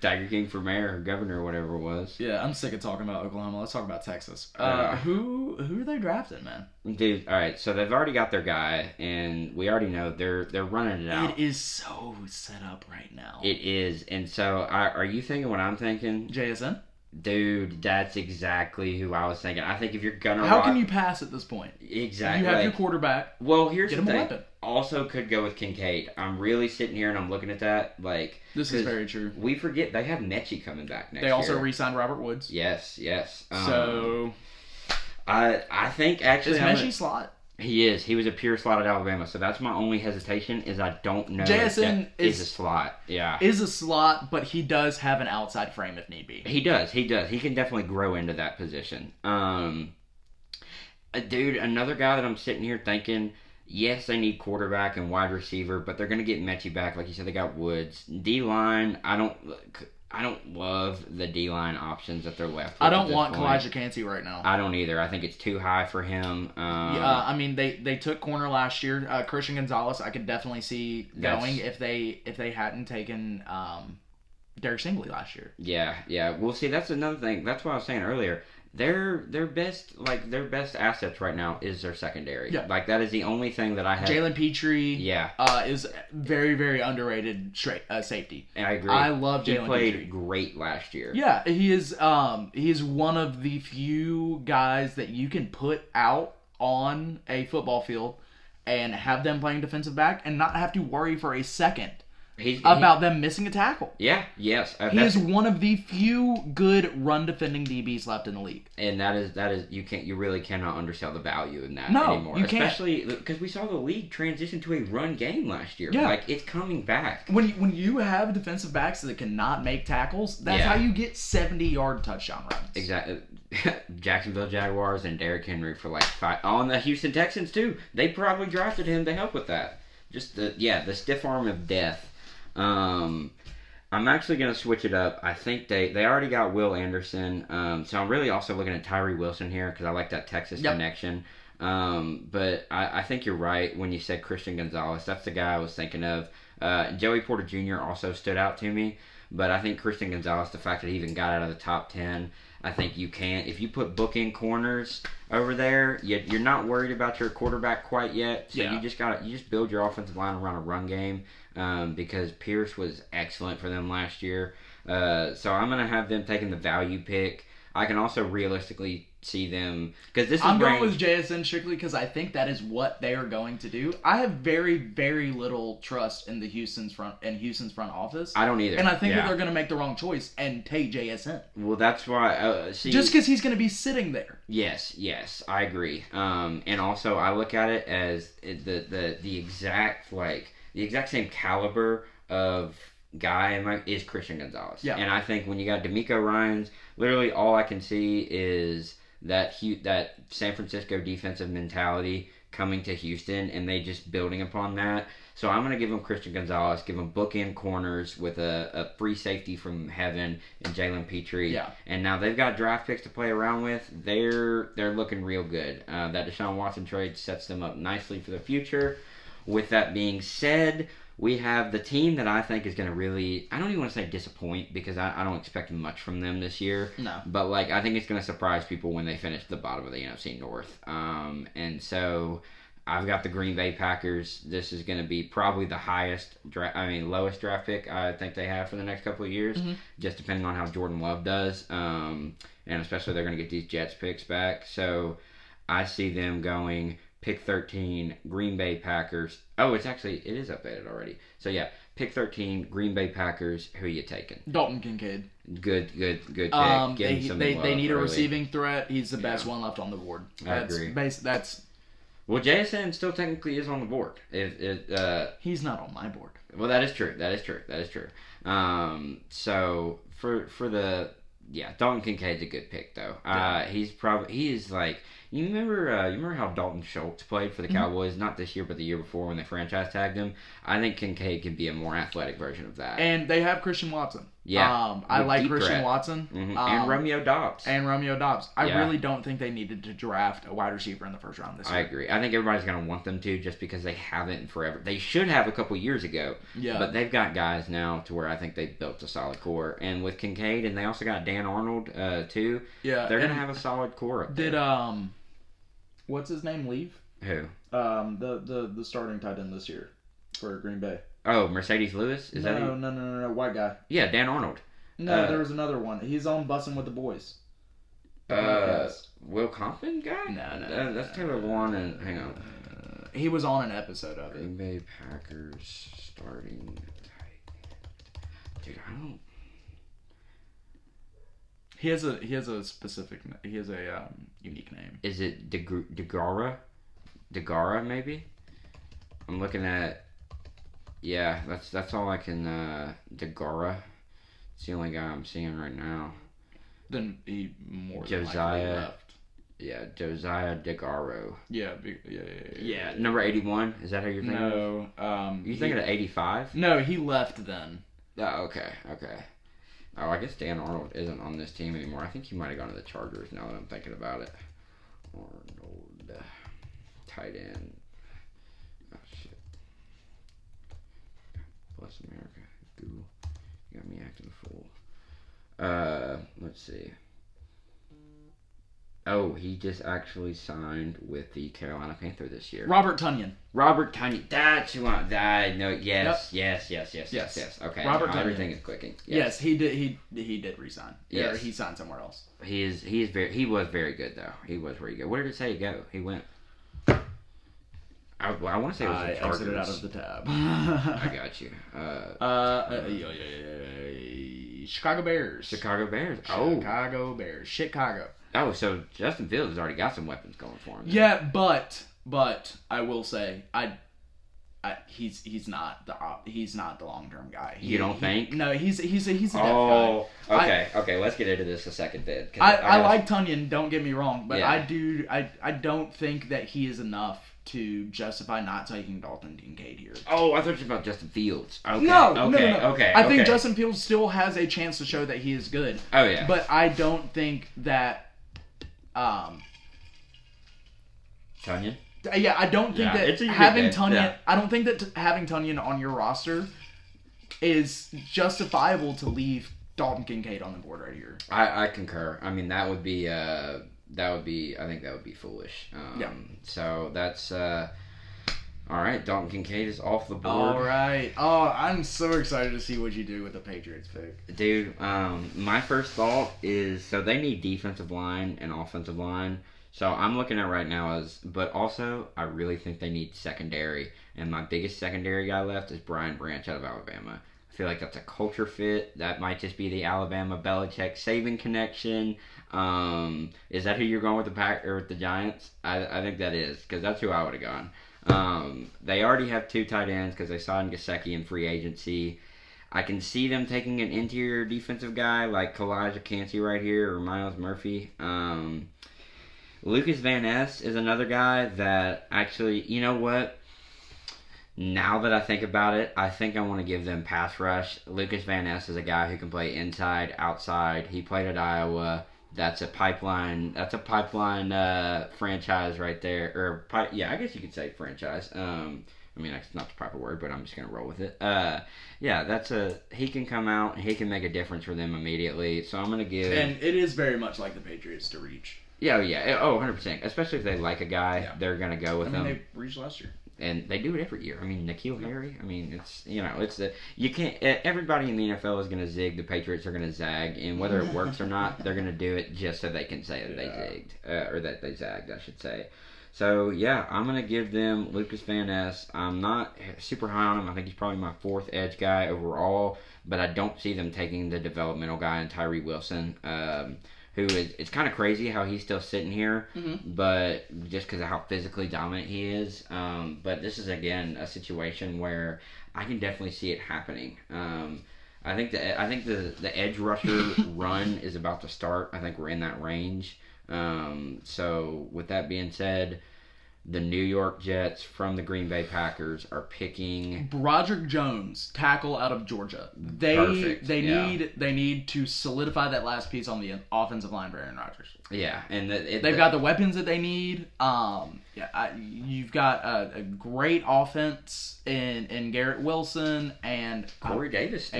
Tiger King for mayor or governor or whatever it was. Yeah, I'm sick of talking about Oklahoma. Let's talk about Texas. Who are they drafting, man? Dude, all right, so they've already got their guy, and we already know they're running it out. It is so set up right now. It is, and so are you thinking what I'm thinking? JSN. Dude, that's exactly who I was thinking. I think if you're gonna How can you pass at this point? Exactly. You have your quarterback. Well, here's Get the him a thing. weapon. Also could go with Kincaid. I'm really sitting here and I'm looking at that like... This is very true. We forget they have Mechie coming back next year. They also re-signed Robert Woods. Yes. So... I think actually... Is Mechie slot? He is. He was a pure slot at Alabama, so that's my only hesitation is I don't know JSN is a slot. Yeah. Is a slot, but he does have an outside frame if need be. He does. He can definitely grow into that position. Dude, another guy that I'm sitting here thinking, yes, they need quarterback and wide receiver, but they're going to get Mechie back. Like you said, they got Woods. D-line, I don't love the D-line options that they're left with. I don't want Kalijah Cansey right now. I don't either. I think it's too high for him. I mean, they took corner last year. Christian Gonzalez, I could definitely see going if they hadn't taken Derek Stingley last year. Yeah. Well, see, that's another thing. That's what I was saying earlier. Their best assets right now is their secondary. Yeah. Like that is the only thing that I have. Jalen Petrie. Yeah. Is very, very underrated safety. And I agree. I love Jalen Petrie. He played great last year. Yeah, he is one of the few guys that you can put out on a football field and have them playing defensive back and not have to worry for a second about them missing a tackle. Yeah, yes. He is one of the few good run defending DBs left in the league. And that is you really cannot undersell the value in that anymore. You can't. Especially because we saw the league transition to a run game last year. Yeah. Like it's coming back. When you have defensive backs that cannot make tackles, that's how you get 70-yard touchdown runs. Exactly. Jacksonville Jaguars and Derrick Henry for like 5 on the Houston Texans too. They probably drafted him to help with that. Just the stiff arm of death. I'm actually going to switch it up. I think they already got Will Anderson. So I'm really also looking at Tyree Wilson here because I like that Texas connection. But I think you're right when you said Christian Gonzalez. That's the guy I was thinking of. Joey Porter Jr. also stood out to me. But I think Christian Gonzalez, the fact that he even got out of the top 10, I think you can't. If you put bookend corners over there, you're not worried about your quarterback quite yet. So you just build your offensive line around a run game. Because Pierce was excellent for them last year. So I'm going to have them taking the value pick. I can also realistically see them... I'm going with JSN strictly because I think that is what they are going to do. I have very, very little trust in Houston's front office. I don't either. And I think that they're going to make the wrong choice and take JSN. Well, that's why... just because he's going to be sitting there. Yes, I agree. And also, I look at it as the exact same caliber of guy is Christian Gonzalez. Yeah. And I think when you got D'Amico Ryans, literally all I can see is that San Francisco defensive mentality coming to Houston and they just building upon that. So I'm going to give them Christian Gonzalez, give them bookend corners with a free safety from heaven and Jalen Petrie. Yeah. And now they've got draft picks to play around with. They're looking real good. That Deshaun Watson trade sets them up nicely for the future. With that being said, we have the team that I think is going to really, I don't even want to say disappoint because I don't expect much from them this year. No. But I think it's going to surprise people when they finish at the bottom of the NFC North. And so I've got the Green Bay Packers. This is going to be probably the lowest draft pick I think they have for the next couple of years, just depending on how Jordan Love does. And especially they're going to get these Jets picks back. So I see them going pick 13, Green Bay Packers. Oh, it is updated already. So yeah, pick 13, Green Bay Packers. Who are you taking? Dalton Kincaid. Good pick. They need a receiving threat. He's the best one left on the board. I agree. Well, JSN still technically is on the board. He's not on my board. Well, that is true. So for the Dalton Kincaid's a good pick though. He is like. You remember how Dalton Schultz played for the Cowboys? Not this year, but the year before when they franchise tagged him. I think Kincaid can be a more athletic version of that. And they have Christian Watson. Yeah, I like Christian Watson. And Romeo Doubs. I really don't think they needed to draft a wide receiver in the first round this year. I agree. I think everybody's going to want them to just because they haven't in forever. They should have a couple years ago. Yeah. But they've got guys now to where I think they've built a solid core. And with Kincaid, and they also got Dan Arnold too. Yeah. They're going to have a solid core up there. What's his name leave? Who? The starting tight end this year for Green Bay. Oh, Mercedes Lewis? No, white guy. Yeah, Dan Arnold. No, there was another one. He's on Bussin' with the Boys. Will Compton guy? No. That's Taylor Lewan and hang on. He was on an episode of it. Green Bay Packers starting tight end. Dude, I don't. He has a specific. He has a unique name. Is it Degara? Degara maybe. I'm looking at. Yeah, that's all I can. Degara. It's the only guy I'm seeing right now. Then he more Josiah. than likely left. Yeah, Josiah Degaro. Yeah. Number 81. Is that how you're thinking? No. You thinking of 85? No, he left then. Oh, okay. Oh, I guess Dan Arnold isn't on this team anymore. I think he might have gone to the Chargers now that I'm thinking about it. Arnold. Tight end. Oh, shit. Bless America. Google. You got me acting a fool. Let's see. Oh, he just actually signed with the Carolina Panther this year. Robert Tonyan. That's who I know. Yes. Okay. Robert now Tonyan. everything is clicking. Yes, he did. He did resign. Yes. Or he signed somewhere else. He was very good though. He was very good. Where did it say go? He went. I want to say it was the Chargers. Exited out of the tab. I got you. Chicago Bears. Chicago Bears. Chicago Bears. Chicago. Oh, so Justin Fields has already got some weapons going for him. Then. Yeah, but I will say he's not the long-term guy. You don't think? No, he's a depth guy. Okay. Let's get into this a second bit. I like Tonyan. Don't get me wrong, but yeah. I don't think that he is enough to justify not taking Dalton Kincaid here. Oh, I thought you were about Justin Fields. Okay. No. Okay. I think Justin Fields still has a chance to show that he is good. Oh yeah. But I don't think that. Tonyan? Yeah, I don't think that having Tonyan. Yeah. I don't think that having Tonyan on your roster is justifiable to leave Dalton Kincaid on the board right here. I concur. I mean, that would be. I think that would be foolish. Yeah. So that's. All right, Dalton Kincaid is off the board. All right. Oh, I'm so excited to see what you do with the Patriots pick. Dude, my first thought is so they need defensive line and offensive line. So I'm looking at right now but also I really think they need secondary. And my biggest secondary guy left is Brian Branch out of Alabama. I feel like that's a culture fit. That might just be the Alabama Belichick Saban connection. Is that who you're going with the Pack or with the Giants? I think that is because that's who I would have gone. They already have two tight ends because they signed Gesicki in free agency. I can see them taking an interior defensive guy like Kalijah Cansey right here or Miles Murphy. Lucas Van Ness is another guy that actually, you know what? Now that I think about it, I think I want to give them pass rush. Lucas Van Ness is a guy who can play inside, outside. He played at Iowa. That's a pipeline. That's a pipeline franchise right there. Yeah, I guess you could say franchise. I mean, that's not the proper word, but I'm just gonna roll with it. Yeah, he can come out and he can make a difference for them immediately. So I'm gonna give. And it is very much like the Patriots to reach. Yeah, 100%. Especially if they like a guy, they're gonna go with him. They reached last year. And they do it every year. I mean, N'Keal Harry. I mean, you can't. Everybody in the NFL is gonna zig. The Patriots are gonna zag, and whether it works or not, they're gonna do it just so they can say that they zigged, or that they zagged, I should say. So yeah, I'm gonna give them Lucas Van Ness. I'm not super high on him. I think he's probably my 4th edge guy overall, but I don't see them taking the developmental guy in Tyree Wilson. Who is, it's kind of crazy how he's still sitting here, but just because of how physically dominant he is. But this is, again, a situation where I can definitely see it happening. I think the edge rusher run is about to start. I think we're in that range. So with that being said, the New York Jets from the Green Bay Packers are picking Broderick Jones, tackle out of Georgia. They need to solidify that last piece on the offensive line for Aaron Rodgers. Yeah, and they've got the weapons that they need. You've got a great offense in Garrett Wilson and Corey Davis,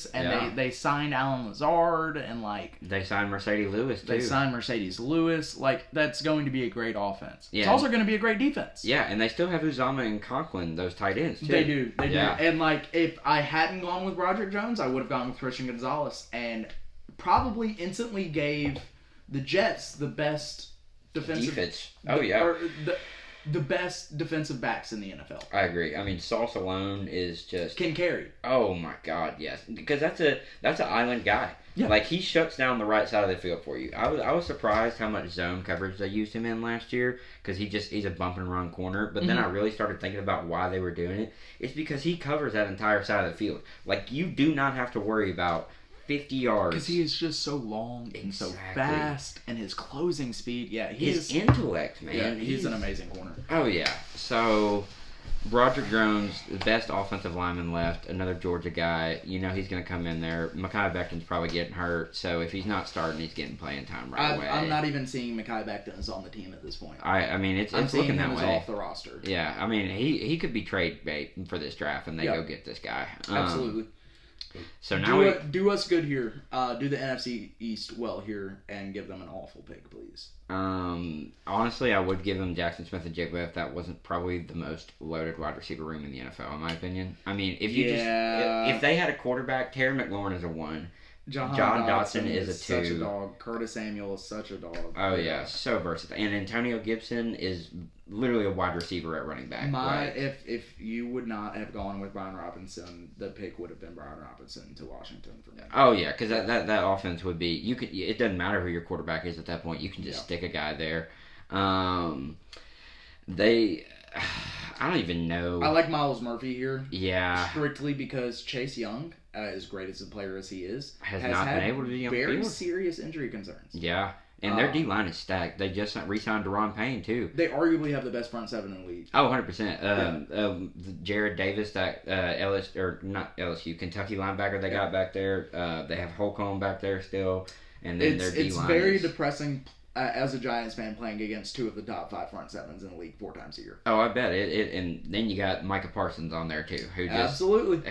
and they signed Alan Lazard, and they signed Mercedes Lewis too. They signed Mercedes Lewis. That's going to be a great offense. Yeah. It's also going to be a great defense. Yeah, and they still have Uzama and Conklin, those tight ends too. They do. And if I hadn't gone with Broderick Jones, I would have gone with Christian Gonzalez, and probably instantly gave the Jets the best defense. Oh yeah. Or the best defensive backs in the NFL. I agree. I mean, Sauce alone is just can carry. Oh my God, yes, because that's an island guy. Yeah. He shuts down the right side of the field for you. I was surprised how much zone coverage they used him in last year because he's a bump and run corner. But then I really started thinking about why they were doing it. It's because he covers that entire side of the field. You do not have to worry about 50 yards. Because he is just so long and so fast, and his closing speed. Yeah, his intellect, man. Yeah, he's an amazing corner. Oh yeah. So Broderick Jones, the best offensive lineman left, another Georgia guy. You know he's going to come in there. Mekhi Becton's probably getting hurt, so if he's not starting, he's getting playing time right away. I'm not even seeing Mekhi Becton is on the team at this point. I mean, it's I'm looking that him way. As off the roster. Yeah, I mean, he could be trade bait for this draft, and they go get this guy. Absolutely. So now do us good here. Do the NFC East well here and give them an awful pick, please. Honestly, I would give them Jackson Smith and Jigba if that wasn't probably the most loaded wide receiver room in the NFL, in my opinion. I mean, if they had a quarterback, Terry McLaurin is a 1. John Dotson is a 2. Such a dog. Curtis Samuel is such a dog. Oh yeah, so versatile. And Antonio Gibson is literally a wide receiver at running back. If you would not have gone with Brian Robinson, the pick would have been Brian Robinson to Washington for me. Oh yeah, because that offense would be it doesn't matter who your quarterback is at that point. You can just stick a guy there. I don't even know. I like Miles Murphy here. Yeah. Strictly because Chase Young, as great as a player as he is, has not been able to be on the field. Very serious injury concerns. Yeah. And their D-line is stacked. They just re-signed Deron Payne, too. They arguably have the best front seven in the league. Oh, 100%. Jared Davis, that Kentucky linebacker they got back there. They have Holcomb back there still. And then their D-line It's very depressing as a Giants fan playing against 2 of the top 5 front sevens in the league 4 times a year. Oh, I bet it. And then you got Micah Parsons on there, too. Absolutely.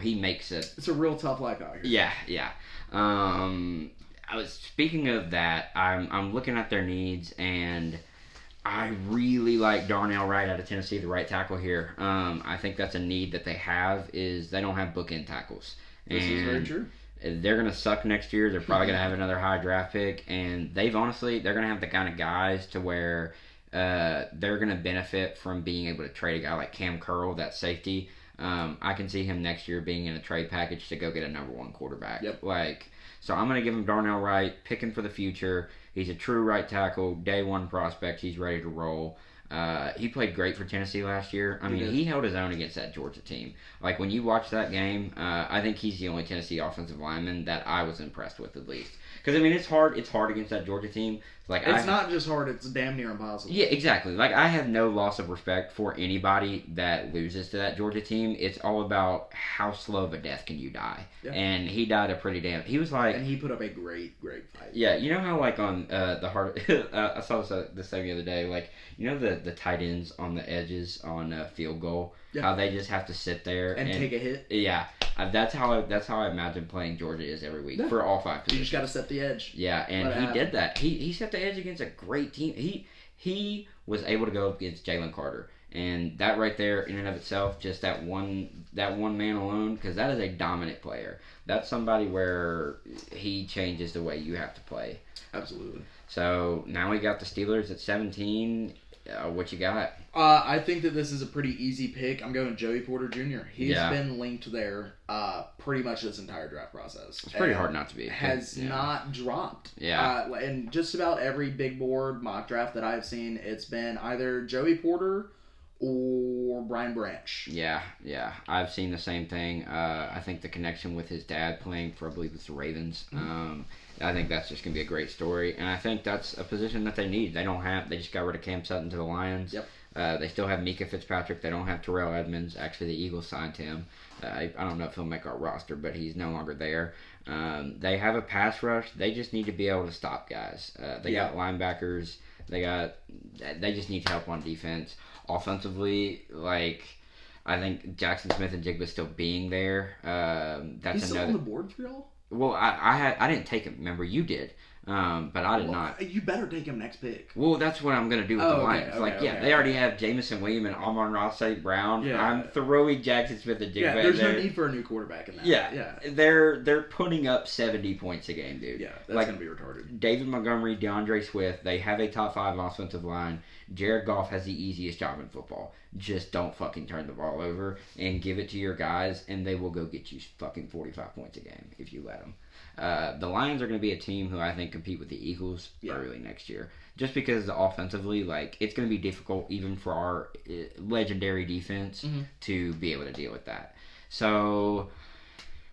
He makes it. It's a real tough life out here. Yeah. Speaking of that, I'm looking at their needs, and I really like Darnell Wright out of Tennessee, the right tackle here. I think that's a need that they have, is they don't have bookend tackles. This is very true. They're going to suck next year. They're probably going to have another high draft pick, and they're going to have the kind of guys to where they're going to benefit from being able to trade a guy like Cam Curl, that safety. I can see him next year being in a trade package to go get a number 1 quarterback. Yep. So I'm going to give him Darnell Wright, pick him for the future. He's a true right tackle, day 1 prospect. He's ready to roll. He played great for Tennessee last year. I mean, he held his own against that Georgia team. Like, when you watch that game, I think he's the only Tennessee offensive lineman that I was impressed with, at least. Because, I mean, it's hard against that Georgia team. Like, it's not just hard, it's damn near impossible. Yeah, exactly. Like, I have no loss of respect for anybody that loses to that Georgia team. It's all about how slow of a death can you die. Yeah. And he died a pretty damn... He was like... And he put up a great fight. Yeah, you know how, like, on the hard... I saw this thing the other day, like, you know the tight ends on the edges on field goal? Yeah. How they just have to sit there and take a hit? Yeah. That's how I imagine playing Georgia is every week for all 5 positions. You just got to set the edge. Yeah, and he did that. He set the edge against a great team. He was able to go up against Jalen Carter, and that right there, in and of itself, just that one man alone, because that is a dominant player. That's somebody where he changes the way you have to play. Absolutely. So now we got the Steelers at 17. What you got? I think that this is a pretty easy pick. I'm going Joey Porter Jr. He's been linked there pretty much this entire draft process. It's pretty hard not to be. Has not dropped. Yeah. And just about every big board mock draft that I've seen, it's been either Joey Porter or Brian Branch. Yeah. I've seen the same thing. I think the connection with his dad playing for, I believe it's the Ravens. Mm-hmm. I think that's just going to be a great story. And I think that's a position that they need. They just got rid of Cam Sutton to the Lions. Yep. They still have Mika Fitzpatrick. They don't have Terrell Edmonds. Actually, the Eagles signed him. I don't know if he'll make our roster, but he's no longer there. They have a pass rush. They just need to be able to stop guys. They got linebackers. They just need help on defense. Offensively, like, I think Jackson Smith and Jigba still being there. That's he's still on the board for y'all? Well, I didn't take him. Remember, you did. But I did not. You better take him next pick. Well, that's what I'm going to do with the Lions. They already have Jamison Williams and Amon-Ra St. Brown. Yeah. I'm throwing Jackson Smith and Jigba in there. There's no need for a new quarterback in that. Yeah. They're putting up 70 points a game, dude. Yeah, that's going to be retarded. David Montgomery, DeAndre Swift, they have a top 5 offensive line. Jared Goff has the easiest job in football. Just don't fucking turn the ball over and give it to your guys, and they will go get you fucking 45 points a game if you let them. The Lions are going to be a team who I think compete with the Eagles early next year. Just because offensively, like, it's going to be difficult even for our legendary defense to be able to deal with that. So,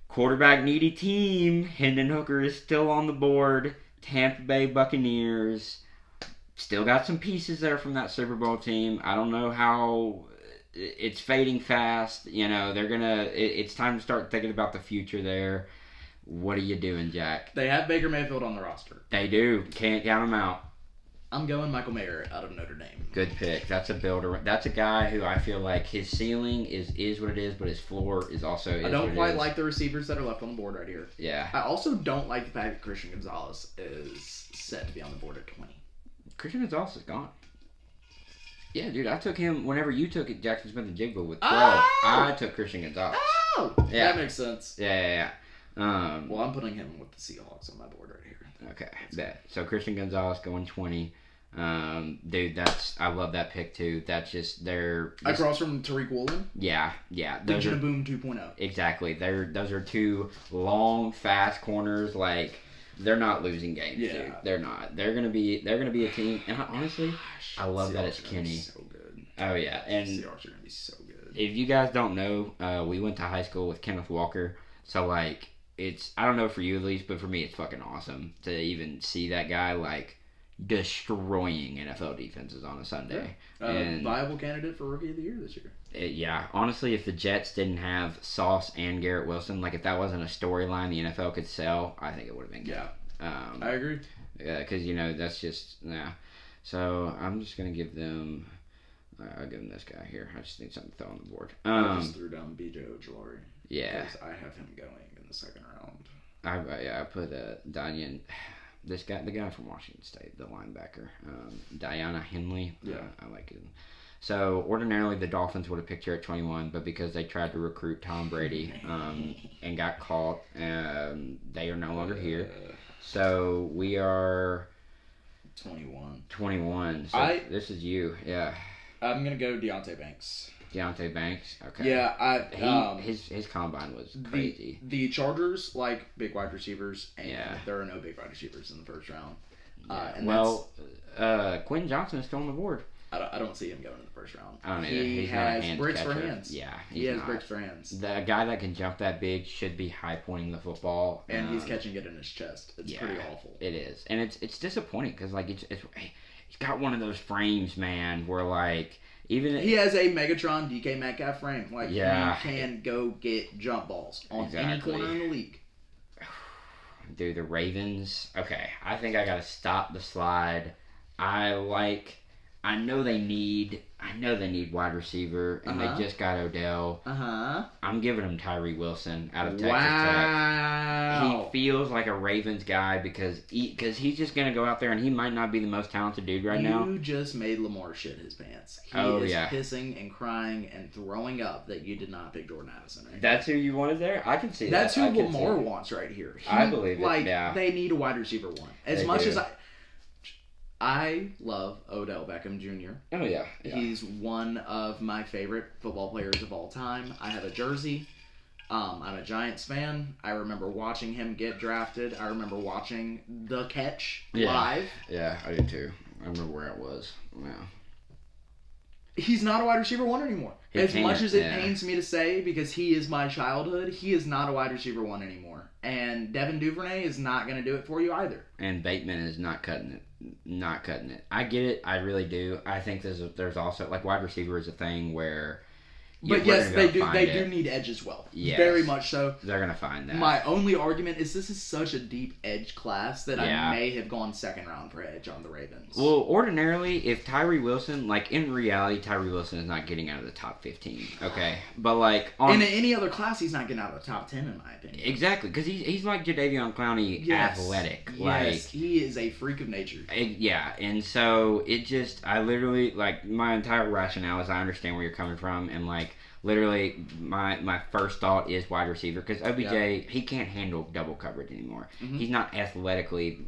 quarterback needy team. Hendon Hooker is still on the board. Tampa Bay Buccaneers. Still got some pieces there from that Super Bowl team. I don't know how it's fading fast. You know, it's time to start thinking about the future there. What are you doing, Jack? They have Baker Mayfield on the roster. They do. Can't count them out. I'm going Michael Mayer out of Notre Dame. Good pick. That's a builder. That's a guy who I feel like his ceiling is what it is, but his floor is also I don't quite like the receivers that are left on the board right here. Yeah. I also don't like the fact that Christian Gonzalez is set to be on the board at 20. Christian Gonzalez is gone. Yeah, dude, I took him whenever you took it, Jackson Smith and Jigba with 12. I took Christian Gonzalez. Oh! Yeah. That makes sense. Yeah. Well, I'm putting him with the Seahawks on my board right here. Okay, bet. So Christian Gonzalez going 20. Dude, I love that pick too. That's just across from Tariq Woolen. Yeah. Those are Boom 2.0. Exactly. Those are two long, fast corners. Like, they're not losing games, dude. They're not. They're gonna be a team. And honestly, I love that it's Kenny. So good. Oh yeah, and Seahawks are gonna be so good. If you guys don't know, we went to high school with Kenneth Walker. So like, I don't know for you at least, but for me, it's fucking awesome to even see that guy like destroying NFL defenses on a Sunday. Yeah. And viable candidate for Rookie of the Year this year. Yeah, honestly, if the Jets didn't have Sauce and Garrett Wilson, like if that wasn't a storyline the NFL could sell, I think it would have been good. Yeah, I agree. Yeah, because that's just So I'm just gonna give them. I'll give them this guy here. I just need something to throw on the board. I just threw down B.J. Ojolari. Yeah, because I have him going in the second round. I put Danian. The guy from Washington State, the linebacker, Diana Henley. Yeah, I like him. So ordinarily the Dolphins would have picked her at 21, but because they tried to recruit Tom Brady and got caught, they are no longer here. So we are 21. 21. So this is you. Yeah. I'm gonna go Deontay Banks. Deontay Banks. Okay. Yeah, his combine was crazy. The Chargers like big wide receivers, and there are no big wide receivers in the first round. Quentin Johnson is still on the board. I don't see him going in the first round. I don't either. He He's not a has hands bricks for catcher. hands. Yeah, he has bricks for hands. The guy that can jump that big should be high pointing the football, and he's catching it in his chest. It's pretty awful. It is, and it's disappointing because like he's got one of those frames, man, where like even he has a Megatron DK Metcalf frame. Like he Yeah. can go get jump balls on any Exactly. corner in the league. Dude, the Ravens. Okay, I think I gotta stop the slide. I know they need wide receiver, and they just got Odell. I'm giving him Tyree Wilson out of Texas Tech. He feels like a Ravens guy because he's just gonna go out there and he might not be the most talented dude now. You just made Lamar shit his pants. He is pissing and crying and throwing up that you did not pick Jordan Addison. Right? That's who you wanted there. I can see That's that. who Lamar wants right here. I believe it. Like Yeah. they need a wide receiver one. As much as I love Odell Beckham Jr. Oh yeah. He's one of my favorite football players of all time. I have a jersey. I'm a Giants fan. I remember watching him get drafted. I remember watching The Catch live. Yeah, I do too. I remember where it was. Yeah. He's not a wide receiver one anymore. As much as it pains me to say, because he is my childhood, he is not a wide receiver one anymore. And Devin Duvernay is not going to do it for you either. And Bateman is not cutting it. Not cutting it. I get it. I really do. I think there's also like wide receiver is a thing where. But yes, they do. They do need edge as well. Yes. Very much so. They're gonna find that. My only argument is this is such a deep edge class that I may have gone second round for edge on the Ravens. Well, ordinarily, if Tyree Wilson, like in reality, Tyree Wilson is not getting out of the top 15. Okay, but like in any other class, he's not getting out of the top 10 in my opinion. Exactly, because he's like Jadeveon Clowney, athletic. Yes, like he is a freak of nature. Yeah, and so I literally like my entire rationale is I understand where you're coming from, and like. Literally, my first thought is wide receiver because OBJ, he can't handle double coverage anymore. Mm-hmm. He's not athletically,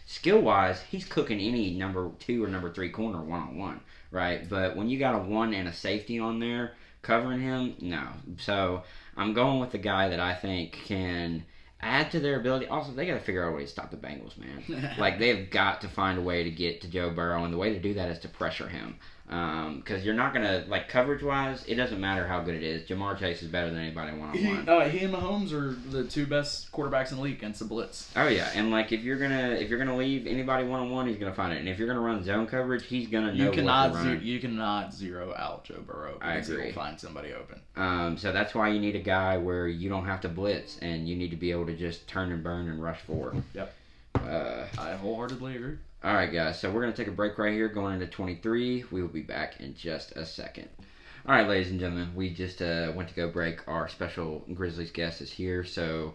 skill-wise, he's cooking any number 2 or number 3 corner one-on-one, right? But when you got a 1 and a safety on there covering him, no. So I'm going with the guy that I think can add to their ability. Also, they got to figure out a way to stop the Bengals, man. Like, they've got to find a way to get to Joe Burrow, and the way to do that is to pressure him. Because you're not going to, like, coverage-wise, it doesn't matter how good it is. Jamar Chase is better than anybody one-on-one. He and Mahomes are the 2 best quarterbacks in the league against the blitz. Oh, yeah. And, like, if you're gonna leave anybody one-on-one, he's going to find it. And if you're going to run zone coverage, he's going to know what to run. You cannot zero out Joe Burrow because he will find somebody open. So that's why you need a guy where you don't have to blitz, and you need to be able to just turn and burn and rush forward. Yep. I wholeheartedly agree. All right, guys, so we're going to take a break right here going into 23. We will be back in just a second. All right, ladies and gentlemen, we just went to go break. Our special Grizzlies guest is here, so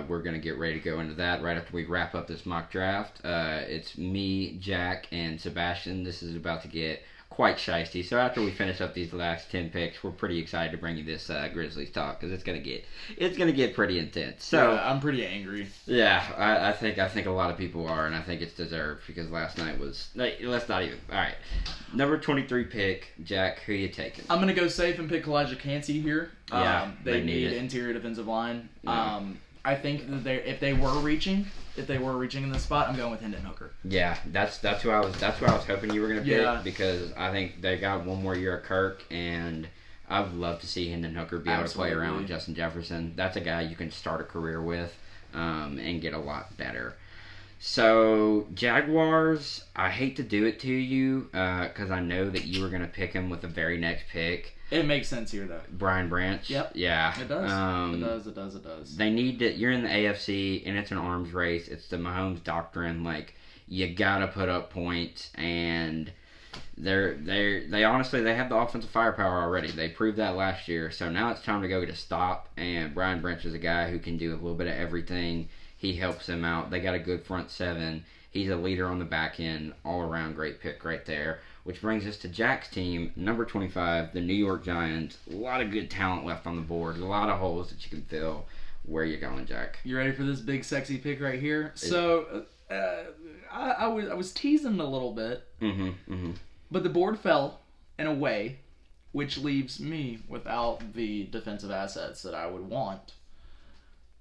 we're going to get ready to go into that right after we wrap up this mock draft. It's me, Jack, and Sebastian. This is about to get quite shiesty. So after we finish up these last 10 picks, we're pretty excited to bring you this Grizzlies talk because it's gonna get pretty intense. So yeah, I'm pretty angry. Yeah, I think a lot of people are, and I think it's deserved because last night was. Let's not even. All right, number 23 pick, Jack. Who you taking? I'm gonna go safe and pick Elijah Cansey here. Yeah, they need interior defensive line. Yeah. I think that if they were reaching in this spot, I'm going with Hendon Hooker. Yeah, that's who I was hoping you were gonna pick because I think they got one more year at Kirk, and I'd love to see Hendon Hooker be able to play around with Justin Jefferson. That's a guy you can start a career with, and get a lot better. So Jaguars, I hate to do it to you, because I know that you were gonna pick him with the very next pick. It makes sense here, though. Brian Branch. Yep. Yeah. It does. It does. They need to. You're in the AFC, and it's an arms race. It's the Mahomes doctrine. Like, you gotta put up points, and they honestly have the offensive firepower already. They proved that last year. So now it's time to go get a stop. And Brian Branch is a guy who can do a little bit of everything. He helps them out. They got a good front seven. He's a leader on the back end. All around great pick right there. Which brings us to Jack's team, number 25, the New York Giants. A lot of good talent left on the board. A lot of holes that you can fill. Where are you going, Jack? You ready for this big, sexy pick right here? So, I was teasing a little bit. But the board fell in a way which leaves me without the defensive assets that I would want.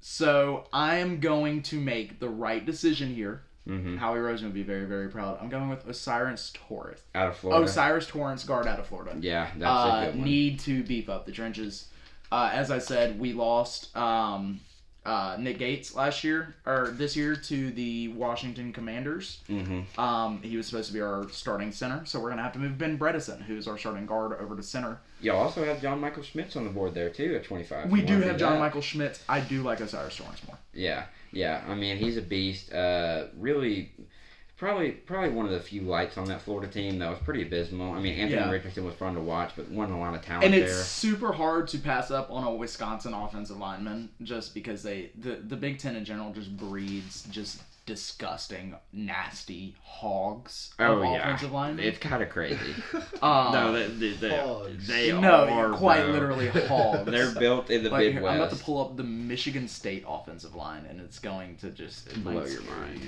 So, I am going to make the right decision here. Howie Roseman would be very, very proud. I'm going with Osiris Torres. Out of Florida. Osiris Torrance, guard out of Florida. Yeah, that's a good one. Need to beef up the trenches. As I said, we lost Nick Gates this year to the Washington Commanders. He was supposed to be our starting center, so we're gonna have to move Ben Bredesen, who's our starting guard, over to center. Y'all also have John Michael Schmitz on the board there too at 25. We do have John Michael Schmitz. I do like Osiris Torrance more. Yeah. I mean, he's a beast. Really, probably one of the few lights on that Florida team that was pretty abysmal. I mean, Anthony Richardson was fun to watch, but wasn't a lot of talent and there. And it's super hard to pass up on a Wisconsin offensive lineman just because the Big Ten in general just breeds just disgusting, nasty hogs of offensive linemen. It's kind of crazy. They are quite literally hogs. They're built in the Midwest. I'm about to pull up the Michigan State offensive line, and it's going to just blow your mind.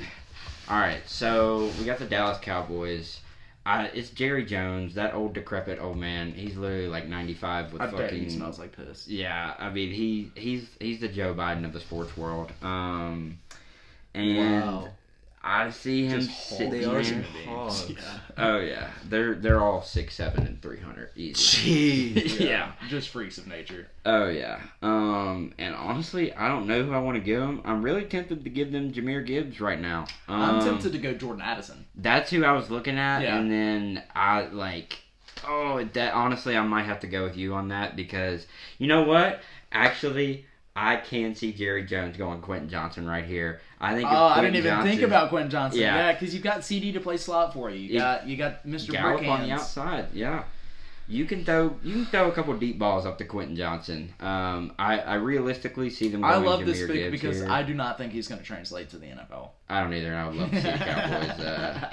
All right, so we got the Dallas Cowboys. It's Jerry Jones, that old decrepit old man. He's literally like 95 with I fucking. Bet he smells like piss. Yeah, I mean he's the Joe Biden of the sports world. And I see him sitting They are some hogs. Yeah. Oh yeah, they're all 6'7" and 300 easy. Jeez. Yeah, just freaks of nature. Oh yeah. And honestly, I don't know who I want to give them. I'm really tempted to give them Jahmyr Gibbs right now. I'm tempted to go Jordan Addison. That's who I was looking at, Yeah. and then honestly, I might have to go with you on that because you know what? Actually, I can see Jerry Jones going Quentin Johnson right here. I think. I didn't even think about Quentin Johnson. Yeah, because you've got CD to play slot for you. You got Mr. Gallup Brickhands on the outside. Yeah. You can throw a couple deep balls up to Quentin Johnson. I realistically see them going I love Jahmyr this pick Gibbs because here. I do not think he's going to translate to the NFL. I don't either. I would love to see the Cowboys.